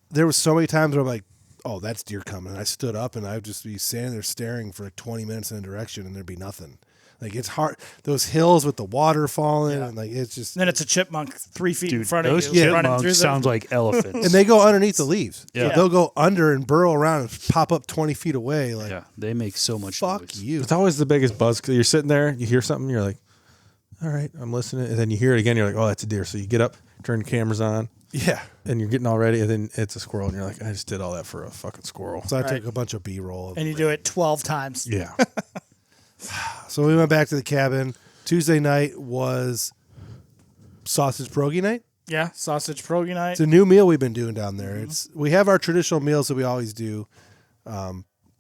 there was so many times where I'm like, "Oh, that's deer coming." And I stood up and I'd just be standing there staring for like 20 minutes in a direction, and there'd be nothing. Like it's hard. Those hills with the water falling, and like it's just. And then it's a chipmunk 3 feet in Dude, front of those you, running through chipmunks the. sound like elephants. And they go underneath the leaves. Yeah. So they'll go under and burrow around and pop up 20 feet away. Like, yeah, they make so much fuck noise. you. It's always the biggest buzz because you're sitting there, you hear something, you're like, all right, I'm listening. And then you hear it again, you're like, oh, that's a deer. So you get up, turn the cameras on, Yeah. and you're getting all ready, and then it's a squirrel, and you're like, I just did all that for a fucking squirrel. So I Right. took a bunch of B-roll. And you do it 12 times. Yeah. So we went back to the cabin. Tuesday night was sausage pierogi night. Yeah, sausage pierogi night. It's a new meal we've been doing down there. We have our traditional meals that we always do.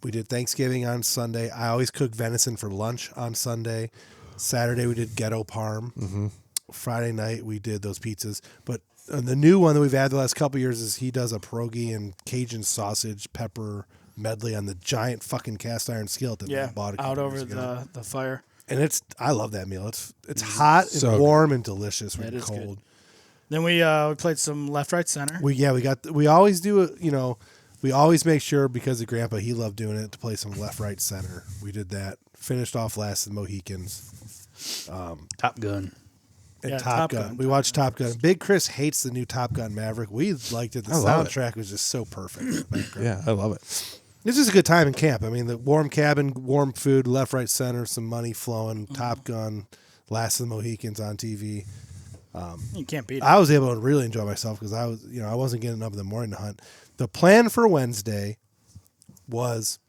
We did Thanksgiving on Sunday. I always cook venison for lunch on Sunday. Saturday we did ghetto parm. Friday night we did those pizzas. But the new one that we've had the last couple of years is he does a pierogi and Cajun sausage pepper medley on the giant fucking cast iron skillet that Yeah, we bought a out couple over years ago. the fire. And I love that meal. It's hot and so warm and delicious when That it's is good. cold. Then we played some left, right, center. We always do it. We always make sure because of Grandpa he loved doing it to play some left, right, center. We did that. Finished off last in Mohicans. Top Gun. And Yeah, Top Top Gun. Gun. We watched Top Gun. Big Chris hates the new Top Gun Maverick. We liked it. The I love it. soundtrack was just so perfect. in the background. Yeah, I love it. This is a good time in camp. I mean, the warm cabin, warm food, left, right, center, some money flowing. Top Gun, Last of the Mohicans on TV. You can't beat it. I was able to really enjoy myself because I wasn't getting up in the morning to hunt. The plan for Wednesday was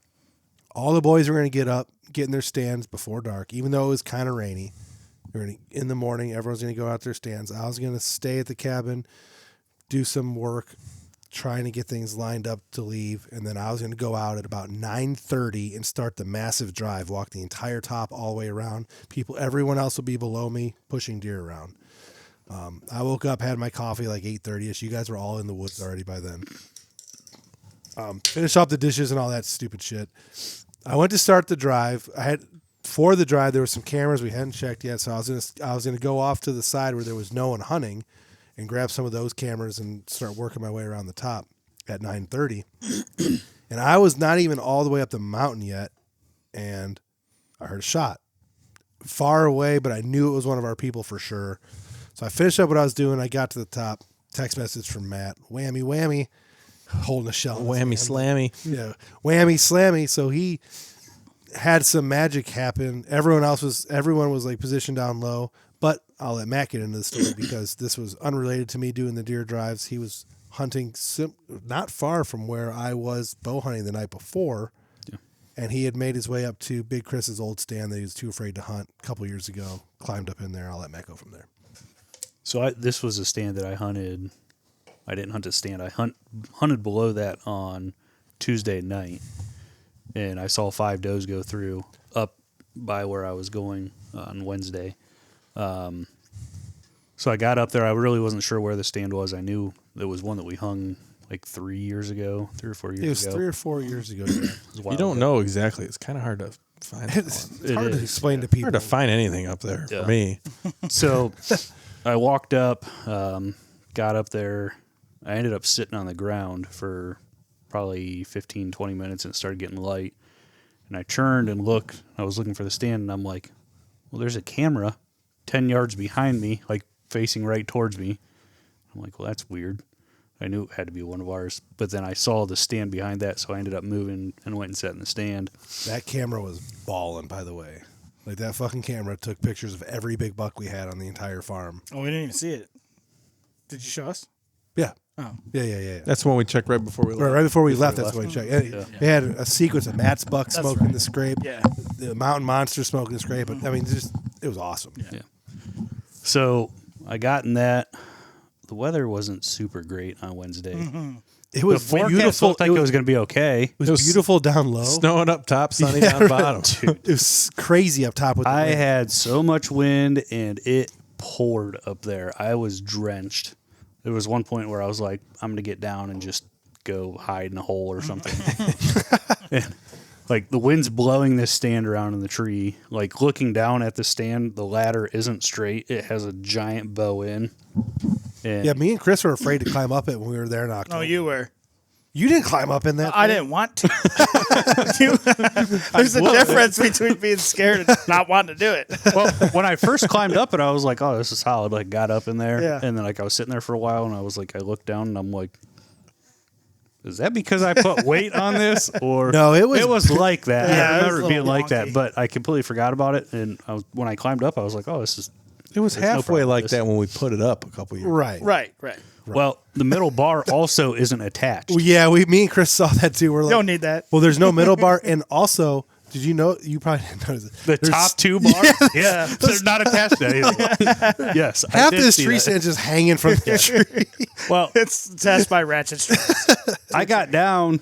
all the boys were going to get up, get in their stands before dark, even though it was kind of rainy. In the morning, everyone's going to go out their stands. I was going to stay at the cabin, do some work, trying to get things lined up to leave, and then I was going to go out at about 9:30 and start the massive drive, walk the entire top all the way around. Everyone else will be below me, pushing deer around. I woke up, had my coffee like 8:30ish. You guys were all in the woods already by then. Finished off the dishes and all that stupid shit. I went to start the drive. For the drive, there were some cameras we hadn't checked yet, so I was gonna go off to the side where there was no one hunting, and grab some of those cameras and start working my way around the top at 9:30. And I was not even all the way up the mountain yet, and I heard a shot far away, but I knew it was one of our people for sure. So I finished up what I was doing. I got to the top. Text message from Matt. Whammy, whammy. holding a shell. in his Whammy hand. slammy. Yeah, whammy slammy. So he had some magic happen. Everyone was like positioned down low. But I'll let Matt get into the story because this was unrelated to me doing the deer drives. He was hunting not far from where I was bow hunting the night before. Yeah. And he had made his way up to Big Chris's old stand that he was too afraid to hunt a couple years ago. Climbed up in there. I'll let Matt go from there. So this was a stand that I hunted. I didn't hunt a stand. I hunted below that on Tuesday night, and I saw 5 does go through up by where I was going on Wednesday. So I got up there. I really wasn't sure where the stand was. I knew there was one that we hung like 3 years ago, 3 or 4 years ago. It was 3 or 4 years ago. You don't know exactly. It's kind of hard to find. It's hard to explain to people. Hard to find anything up there for me. So I walked up, got up there. I ended up sitting on the ground for probably 15, 20 minutes, and it started getting light. And I turned and looked. I was looking for the stand, and I'm like, well, there's a camera 10 yards behind me, like facing right towards me. I'm like, well, that's weird. I knew it had to be one of ours. But then I saw the stand behind that, so I ended up moving and went and sat in the stand. That camera was balling, by the way. Like, that fucking camera took pictures of every big buck we had on the entire farm. Oh, we didn't even see it. Did you show us? Yeah. Oh. Yeah. That's when we checked right before we left. Right before we left, that's when we checked. They had a sequence of Matt's buck smoking the scrape, the mountain monster smoking the scrape. But I mean, it was awesome. Yeah. So I got in that. The weather wasn't super great on Wednesday. Mm-hmm. It was the forecast beautiful. looked like it was going to be okay. It was beautiful down low. Snowing up top, sunny down bottom. It was crazy up top with the I wind. had so much wind, and it poured up there. I was drenched. There was one point where I was like, I'm going to get down and just go hide in a hole or something. And, like, the wind's blowing this stand around in the tree. Like, looking down at the stand, the ladder isn't straight. It has a giant bow in. And Yeah, me and Chris were afraid to climb up it when we were there in October. No, you were. You didn't climb up in that I thing? didn't want to. There's a difference between being scared and not wanting to do it. well, when I first climbed up it, I was like, oh, this is solid. Like, got up in there. Yeah. And then, like, I was sitting there for a while, and I was like, I looked down, and I'm like, is that because I put weight on this? Or No, it was like that. Yeah, I it was remember a it being little like that, wonky. but I completely forgot about it. And when I climbed up, I was like, oh, this is. It was There's no halfway problem like with that when we put it up a couple years. Right. Right. Well, the middle bar also isn't attached. Well, yeah, me and Chris saw that too. We're You like, don't need that. well, there's no middle bar, and also, did you know? You probably didn't notice it. The There's- top two bars, yeah, they're not attached to anything. Yes, I half did this see tree that. stand just hanging from the tree. Well, It's attached by ratchet straps. I got down.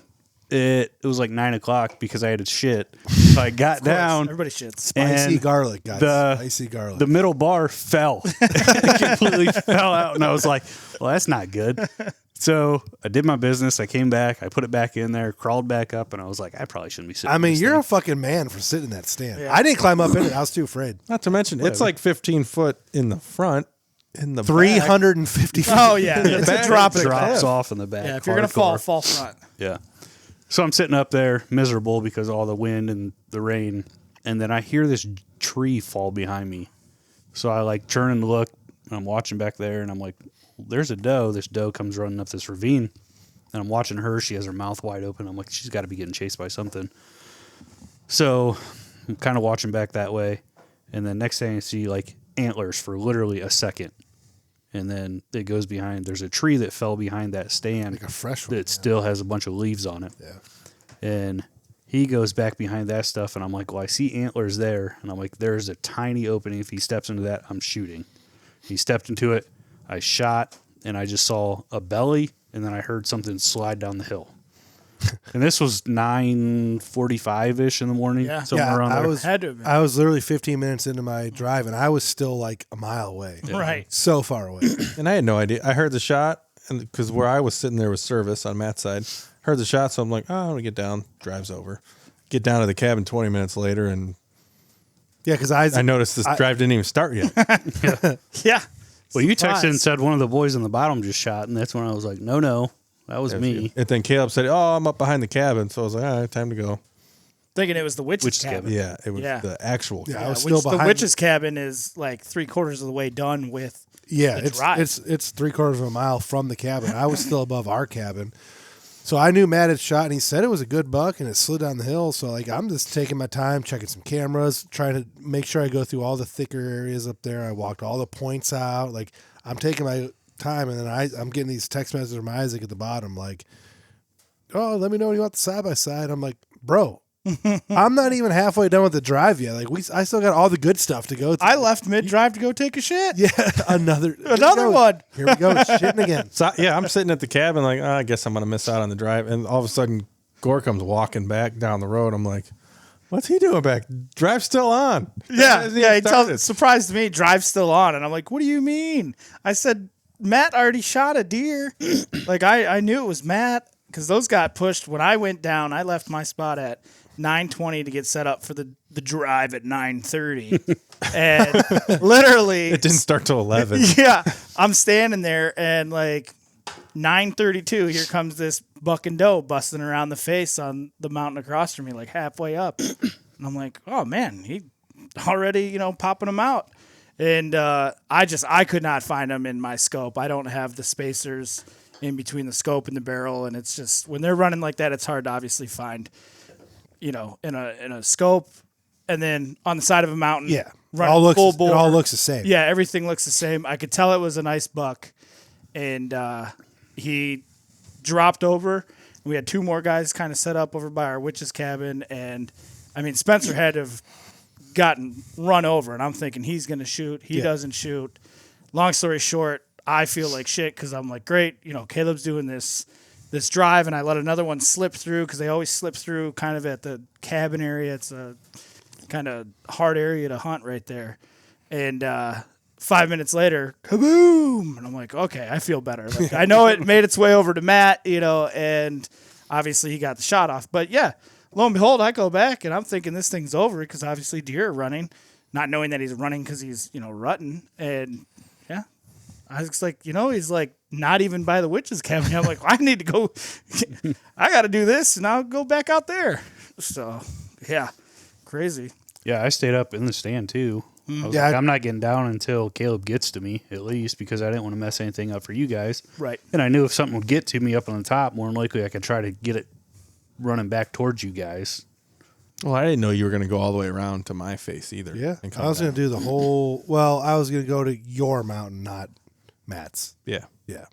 It was like 9 o'clock because I had to shit. So I got down. Everybody shits. Spicy And garlic, guys. Spicy garlic. The middle bar fell. It completely fell out, and I was like, "Well, that's not good." So I did my business. I came back. I put it back in there. Crawled back up, and I was like, "I probably shouldn't be sitting." I in mean, this you're thing. a fucking man for sitting in that stand. Yeah. I didn't climb up in it. I was too afraid. Not to mention, it's like 15 foot in the front. In the back. 350 feet. Oh, yeah. It's a back drop. drops off in the back. Yeah, if you're going to fall, hardcore. fall front. Yeah. So I'm sitting up there miserable because of all the wind and the rain. And then I hear this tree fall behind me. So I like turn and look, and I'm watching back there, and I'm like, there's a doe. This doe comes running up this ravine. And I'm watching her. She has her mouth wide open. I'm like, she's got to be getting chased by something. So I'm kind of watching back that way. And then next thing I see, like, antlers for literally a second. And then it goes behind. There's a tree that fell behind that stand. Like a fresh one. That still has a bunch of leaves on it. Yeah. And he goes back behind that stuff, and I'm like, well, I see antlers there. And I'm like, there's a tiny opening. If he steps into that, I'm shooting. He stepped into it. I shot, and I just saw a belly, and then I heard something slide down the hill. And this was 9:45-ish in the morning. Yeah. Somewhere around there. Had to have been. I was literally 15 minutes into my drive, and I was still like a mile away. Right. So far away. And I had no idea. I heard the shot, and because where I was sitting there was service on Matt's side. Heard the shot, so I'm like, oh, I'm gonna get down. Drives over. Get down to the cabin 20 minutes later, and Yeah, because I noticed this drive didn't even start yet. Yeah. Well, you texted and Surprise. said one of the boys in the bottom just shot, and that's when I was like, no, that was me. And then Caleb said, oh, I'm up behind the cabin. So I was like, all right, time to go. Thinking it was the witch's Witch's cabin. cabin. Yeah, it was Yeah. the actual Yeah, I cabin. was still The behind. witch's cabin is like 3/4 of the way done with. Yeah, the drive. it's 3/4 of a mile from the cabin. I was still above our cabin. So I knew Matt had shot, and he said it was a good buck, and it slid down the hill. So like I'm just taking my time, checking some cameras, trying to make sure I go through all the thicker areas up there. I walked all the points out. Like I'm taking my time, and then I'm getting these text messages from Isaac at the bottom, like, "Oh, let me know when you want the side by side." I'm like, "Bro, I'm not even halfway done with the drive yet. Like I still got all the good stuff to go through." I left mid-drive to go take a shit. Yeah, another one. Here we go, shitting again. So yeah, I'm sitting at the cabin like, I guess I'm gonna miss out on the drive, and all of a sudden, Gore comes walking back down the road. I'm like, what's he doing back? Drive's still on. Yeah. He surprised me. Drive's still on, and I'm like, what do you mean? I said Matt already shot a deer. Like I knew it was Matt because those got pushed when I went down. I left my spot at 9:20 to get set up for the drive at 9:30, and literally It didn't start till 11. Yeah, I'm standing there and like 9:32, here comes this buck and doe busting around the face on the mountain across from me, like halfway up, and I'm like, oh man, he already popping them out, and I could not find them in my scope. I don't have the spacers in between the scope and the barrel, and it's just when they're running like that, it's hard to obviously find. In a scope, and then on the side of a mountain. Yeah, running full bore. It all looks the same. Yeah, everything looks the same. I could tell it was a nice buck, and he dropped over. We had two more guys kind of set up over by our witch's cabin, and I mean Spencer had to have gotten run over, and I'm thinking he's going to shoot. He doesn't shoot. Long story short, I feel like shit because I'm like, great, Caleb's doing this drive, and I let another one slip through because they always slip through kind of at the cabin area. It's a kind of hard area to hunt right there. And 5 minutes later, kaboom! And I'm like, okay, I feel better. Like, I know it made its way over to Matt, and obviously he got the shot off. But yeah, lo and behold, I go back, and I'm thinking this thing's over because obviously deer are running, not knowing that he's running because he's, rutting. And yeah, I was like, he's like, not even by the witch's cabin. I'm like, I need to go. I got to do this, and I'll go back out there. So, yeah, crazy. Yeah, I stayed up in the stand too. I was like, I'm not getting down until Caleb gets to me, at least, because I didn't want to mess anything up for you guys. Right. And I knew if something would get to me up on the top, more than likely I could try to get it running back towards you guys. Well, I didn't know you were going to go all the way around to my face either. Yeah, I was going to do the whole. Well, I was going to go to your mountain, not Matt's. Yeah. Yeah.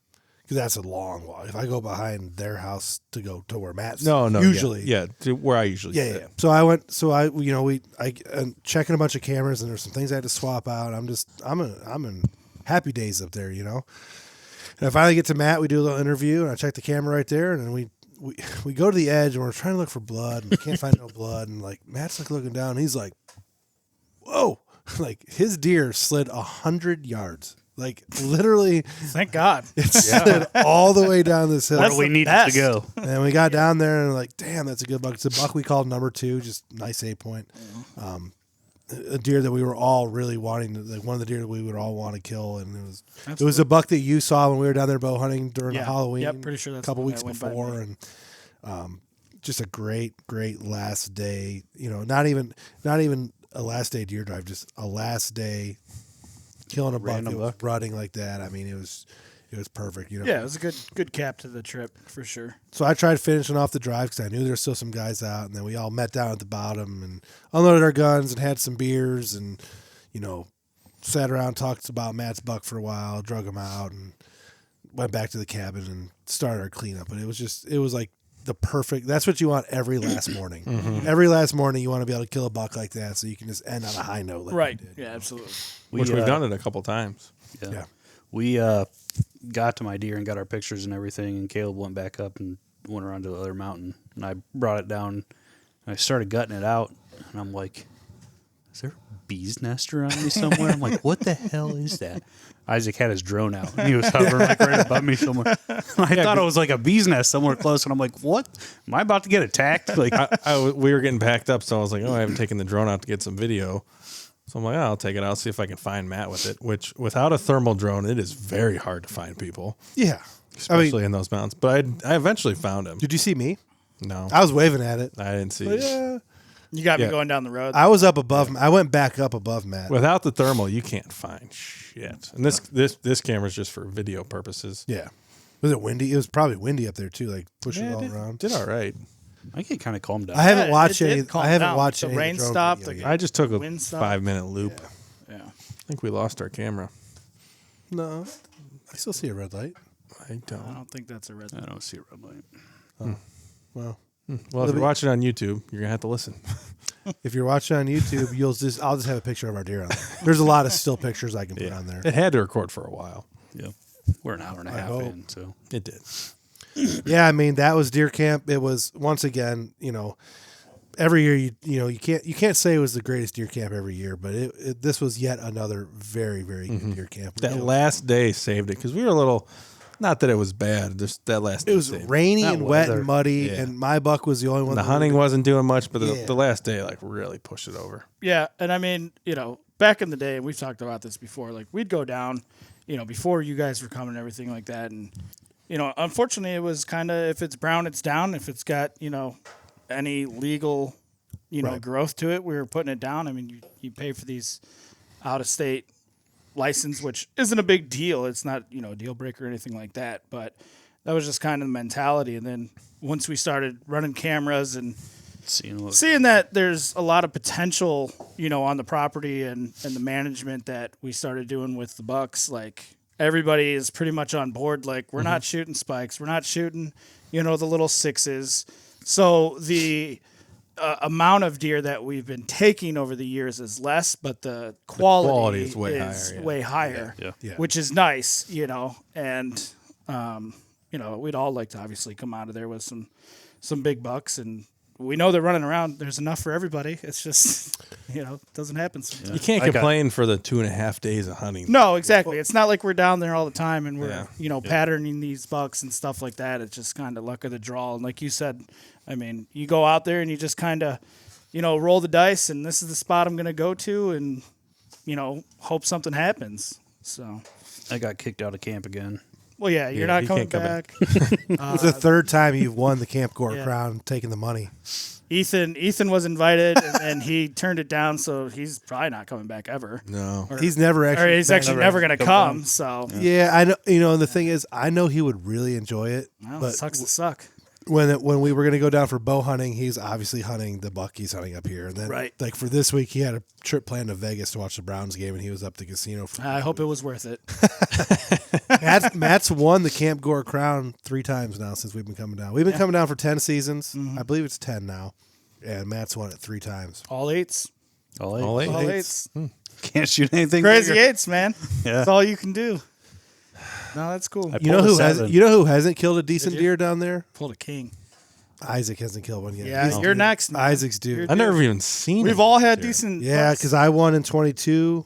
Because that's a long walk. If I go behind their house to go to where Matt's No, usually. Yeah, to where I usually sit. Yeah. So I went, I'm checking a bunch of cameras, and there's some things I had to swap out. I'm in happy days up there, And I finally get to Matt, we do a little interview, and I check the camera right there, and then we go to the edge, and we're trying to look for blood, and we can't find no blood, and like Matt's like looking down, and he's like, whoa, like his deer slid 100 yards. Like literally, thank God, it slid all the way down this hill. Where we needed to go. And we got down there and like, damn, that's a good buck. It's a buck we called number 2, just nice 8-point. A deer that we were all really wanting to, like one of the deer that we would all want to kill, and it was a buck that you saw when we were down there bow hunting during Halloween. Yep, pretty sure that's a couple the one weeks that went before, and just a great last day. Not even a last day deer drive, just a last day. Killing a buck that was rutting like that. I mean, it was perfect. Yeah, it was a good cap to the trip for sure. So I tried finishing off the drive because I knew there were still some guys out, and then we all met down at the bottom and unloaded our guns and had some beers and sat around, talked about Matt's buck for a while, drug him out, and went back to the cabin and started our cleanup. But it was like the perfect. That's what you want every last morning. Mm-hmm. Every last morning, you want to be able to kill a buck like that, so you can just end on a high note. Like right? You did. Yeah, absolutely. Which we've done it a couple times. Yeah. We got to my deer and got our pictures and everything, and Caleb went back up and went around to the other mountain, and I brought it down, and I started gutting it out, and I'm like, is there a bee's nest around me somewhere? I'm like, what the hell is that? Isaac had his drone out, and he was hovering like right above me somewhere. I thought it was like a bee's nest somewhere close, and I'm like, what? Am I about to get attacked? Like, we were getting packed up, so I was like, I haven't taken the drone out to get some video. So I'm like, I'll take it out, see if I can find Matt with it, which without a thermal drone, it is very hard to find people. Yeah. Especially in those mountains. But I eventually found him. Did you see me? No. I was waving at it. I didn't see But it. yeah. You got me going down the road. I was up above. I went back up above Matt. Without the thermal, you can't find shit. And this camera's just for video purposes. Yeah. Was it windy? It was probably windy up there too, like pushing it all around. Did all right. I think it kind of calmed down. I haven't watched it any. did calm I haven't down. watched The any rain drone stopped, video the- yet. I just took a Wind stop. 5-minute loop. Yeah. I think we lost our camera. No, I still see a red light. I I don't. don't think that's a red I light. don't see a red light. Well, Well, if you're watching on YouTube, you're gonna have to listen. if you're watching on YouTube, I'll just have a picture of our deer on there. There's a lot of still pictures I can put on there. It had to record for a while. Yeah. We're an hour and a I half hope. in, so. It did. Yeah, I mean that was deer camp. It was once again, every year you can't say it was the greatest deer camp every year, but this was yet another very very good deer camp. That last day saved it because we were a little. Not that it was bad. Just that last day It was saved it. rainy That and wet weather. and muddy, Yeah. and my buck was the only one. The that hunting wasn't doing much, but Yeah. the last day like really pushed it over. Yeah, and I mean, back in the day, and we've talked about this before, like we'd go down, before you guys were coming and everything like that, and unfortunately, it was kind of if it's brown, it's down. If it's got any legal, Right. growth to it, we were putting it down. I mean, you pay for these out of state license, which isn't a big deal. It's not a deal breaker or anything like that, but that was just kind of the mentality. And then once we started running cameras and seeing that there's a lot of potential, on the property and the management that we started doing with the bucks, like everybody is pretty much on board. Like we're not shooting spikes. We're not shooting, the little sixes. So the amount of deer that we've been taking over the years is less, but the quality is way higher, yeah. way higher, Yeah. which is nice, and, we'd all like to obviously come out of there with some big bucks, and we know they're running around. There's enough for everybody. It's just, doesn't happen sometimes. You can't complain for the 2.5 days of hunting. No, exactly. It's not like we're down there all the time and we're, Yeah. patterning these bucks and stuff like that. It's just kind of luck of the draw. And like you said, I mean, you go out there and you just kind of, roll the dice and this is the spot I'm going to go to and, hope something happens. So, I got kicked out of camp again. well, yeah, you're not he coming can't come back. It's the third time you've won the Camp Gore Yeah. crown, taking the money. Ethan was invited and he turned it down. So he's probably not coming back ever. No. Or, He's never or actually. he's actually never going to come. So, Yeah, I know. And the thing is, I know he would really enjoy it. well, but it sucks to suck. when we were going to go down for bow hunting, he's obviously hunting the buck he's hunting up here. And then, Right. like for this week, he had a trip planned to Vegas to watch the Browns game, and he was up the casino. I hope it was worth it. Matt's won the Camp Gore crown 3 times now since we've been coming down. We've been coming down for 10 seasons. I believe it's 10 now, and Matt's won it 3 times. All eights. All eight. All eight. All eights. Can't shoot anything. Crazy bigger. eights, man. Yeah. That's all you can do. No, that's cool. I You know pulled a who 7. hasn't killed a decent you? deer down there? Pulled a king. Isaac hasn't killed one yet. Yeah, He's you're due. next. Man. Isaac's due. You're I've never due. even seen We've it. all had decent. Yeah, bucks. because I won in 22.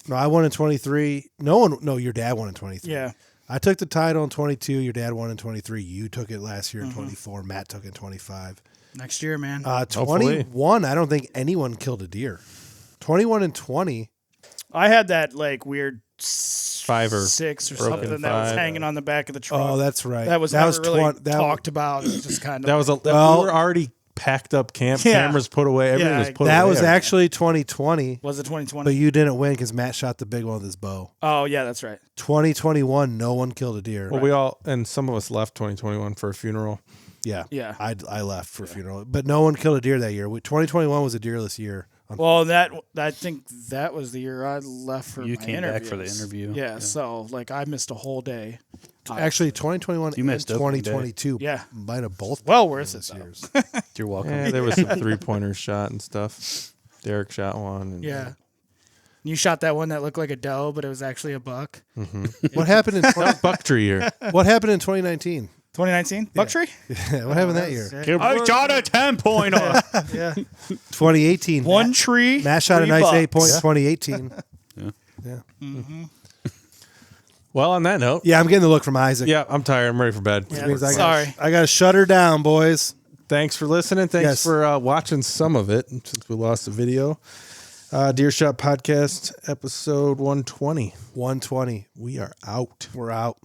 No, I won in 23. No, your dad won in 23. Yeah. I took the title in 22. Your dad won in 23. You took it last year in 24. Matt took it in 25. Next year, man. 21, I don't think anyone killed a deer. 21 and 20. I had that like weird 5 or 6 or broken something that was 5. hanging on the back of the truck. Oh, that's right. that was never really 20 talked about. It was just kind of. That was we were already packed up camp, Yeah. cameras put away, everything Yeah, was put That away. was actually 2020, Was it 2020? but you didn't win because Matt shot the big one with his bow. Oh yeah, that's right. 2021, no one killed a deer. Well, we all and some of us left 2021 for a funeral. Yeah. Yeah. I left for a funeral, but no one killed a deer that year. 2021 was a deerless year. Well, I think that was the year I left for You my came back for the interviews. interview. Yeah, Yeah. so like I missed a whole day. Actually, 2021 You and missed opening day. 2022 Yeah. might have both Well worth it. this Though. year's. You're welcome. Yeah, there was some 3-pointers shot and stuff. Derek shot one. And Yeah. You shot that one that looked like a doe, but it was actually a buck. What happened in That was buck tree year. What happened in 2019? 2019 buck tree. Yeah, what happened that year? I shot a 10-pointer. Yeah. 2018. One tree. Matt shot a 3 nice bucks. 8 point. 2018. Yeah. Yeah. Well, on that note, Yeah, I'm getting the look from Isaac. yeah, I'm tired. I'm ready for bed. Yeah, Which means sorry. I got to shut her down, boys. Thanks for listening. Thanks Yes. for watching some of it since we lost the video. Deer Shot Podcast, episode 120. 120. We are out. We're out.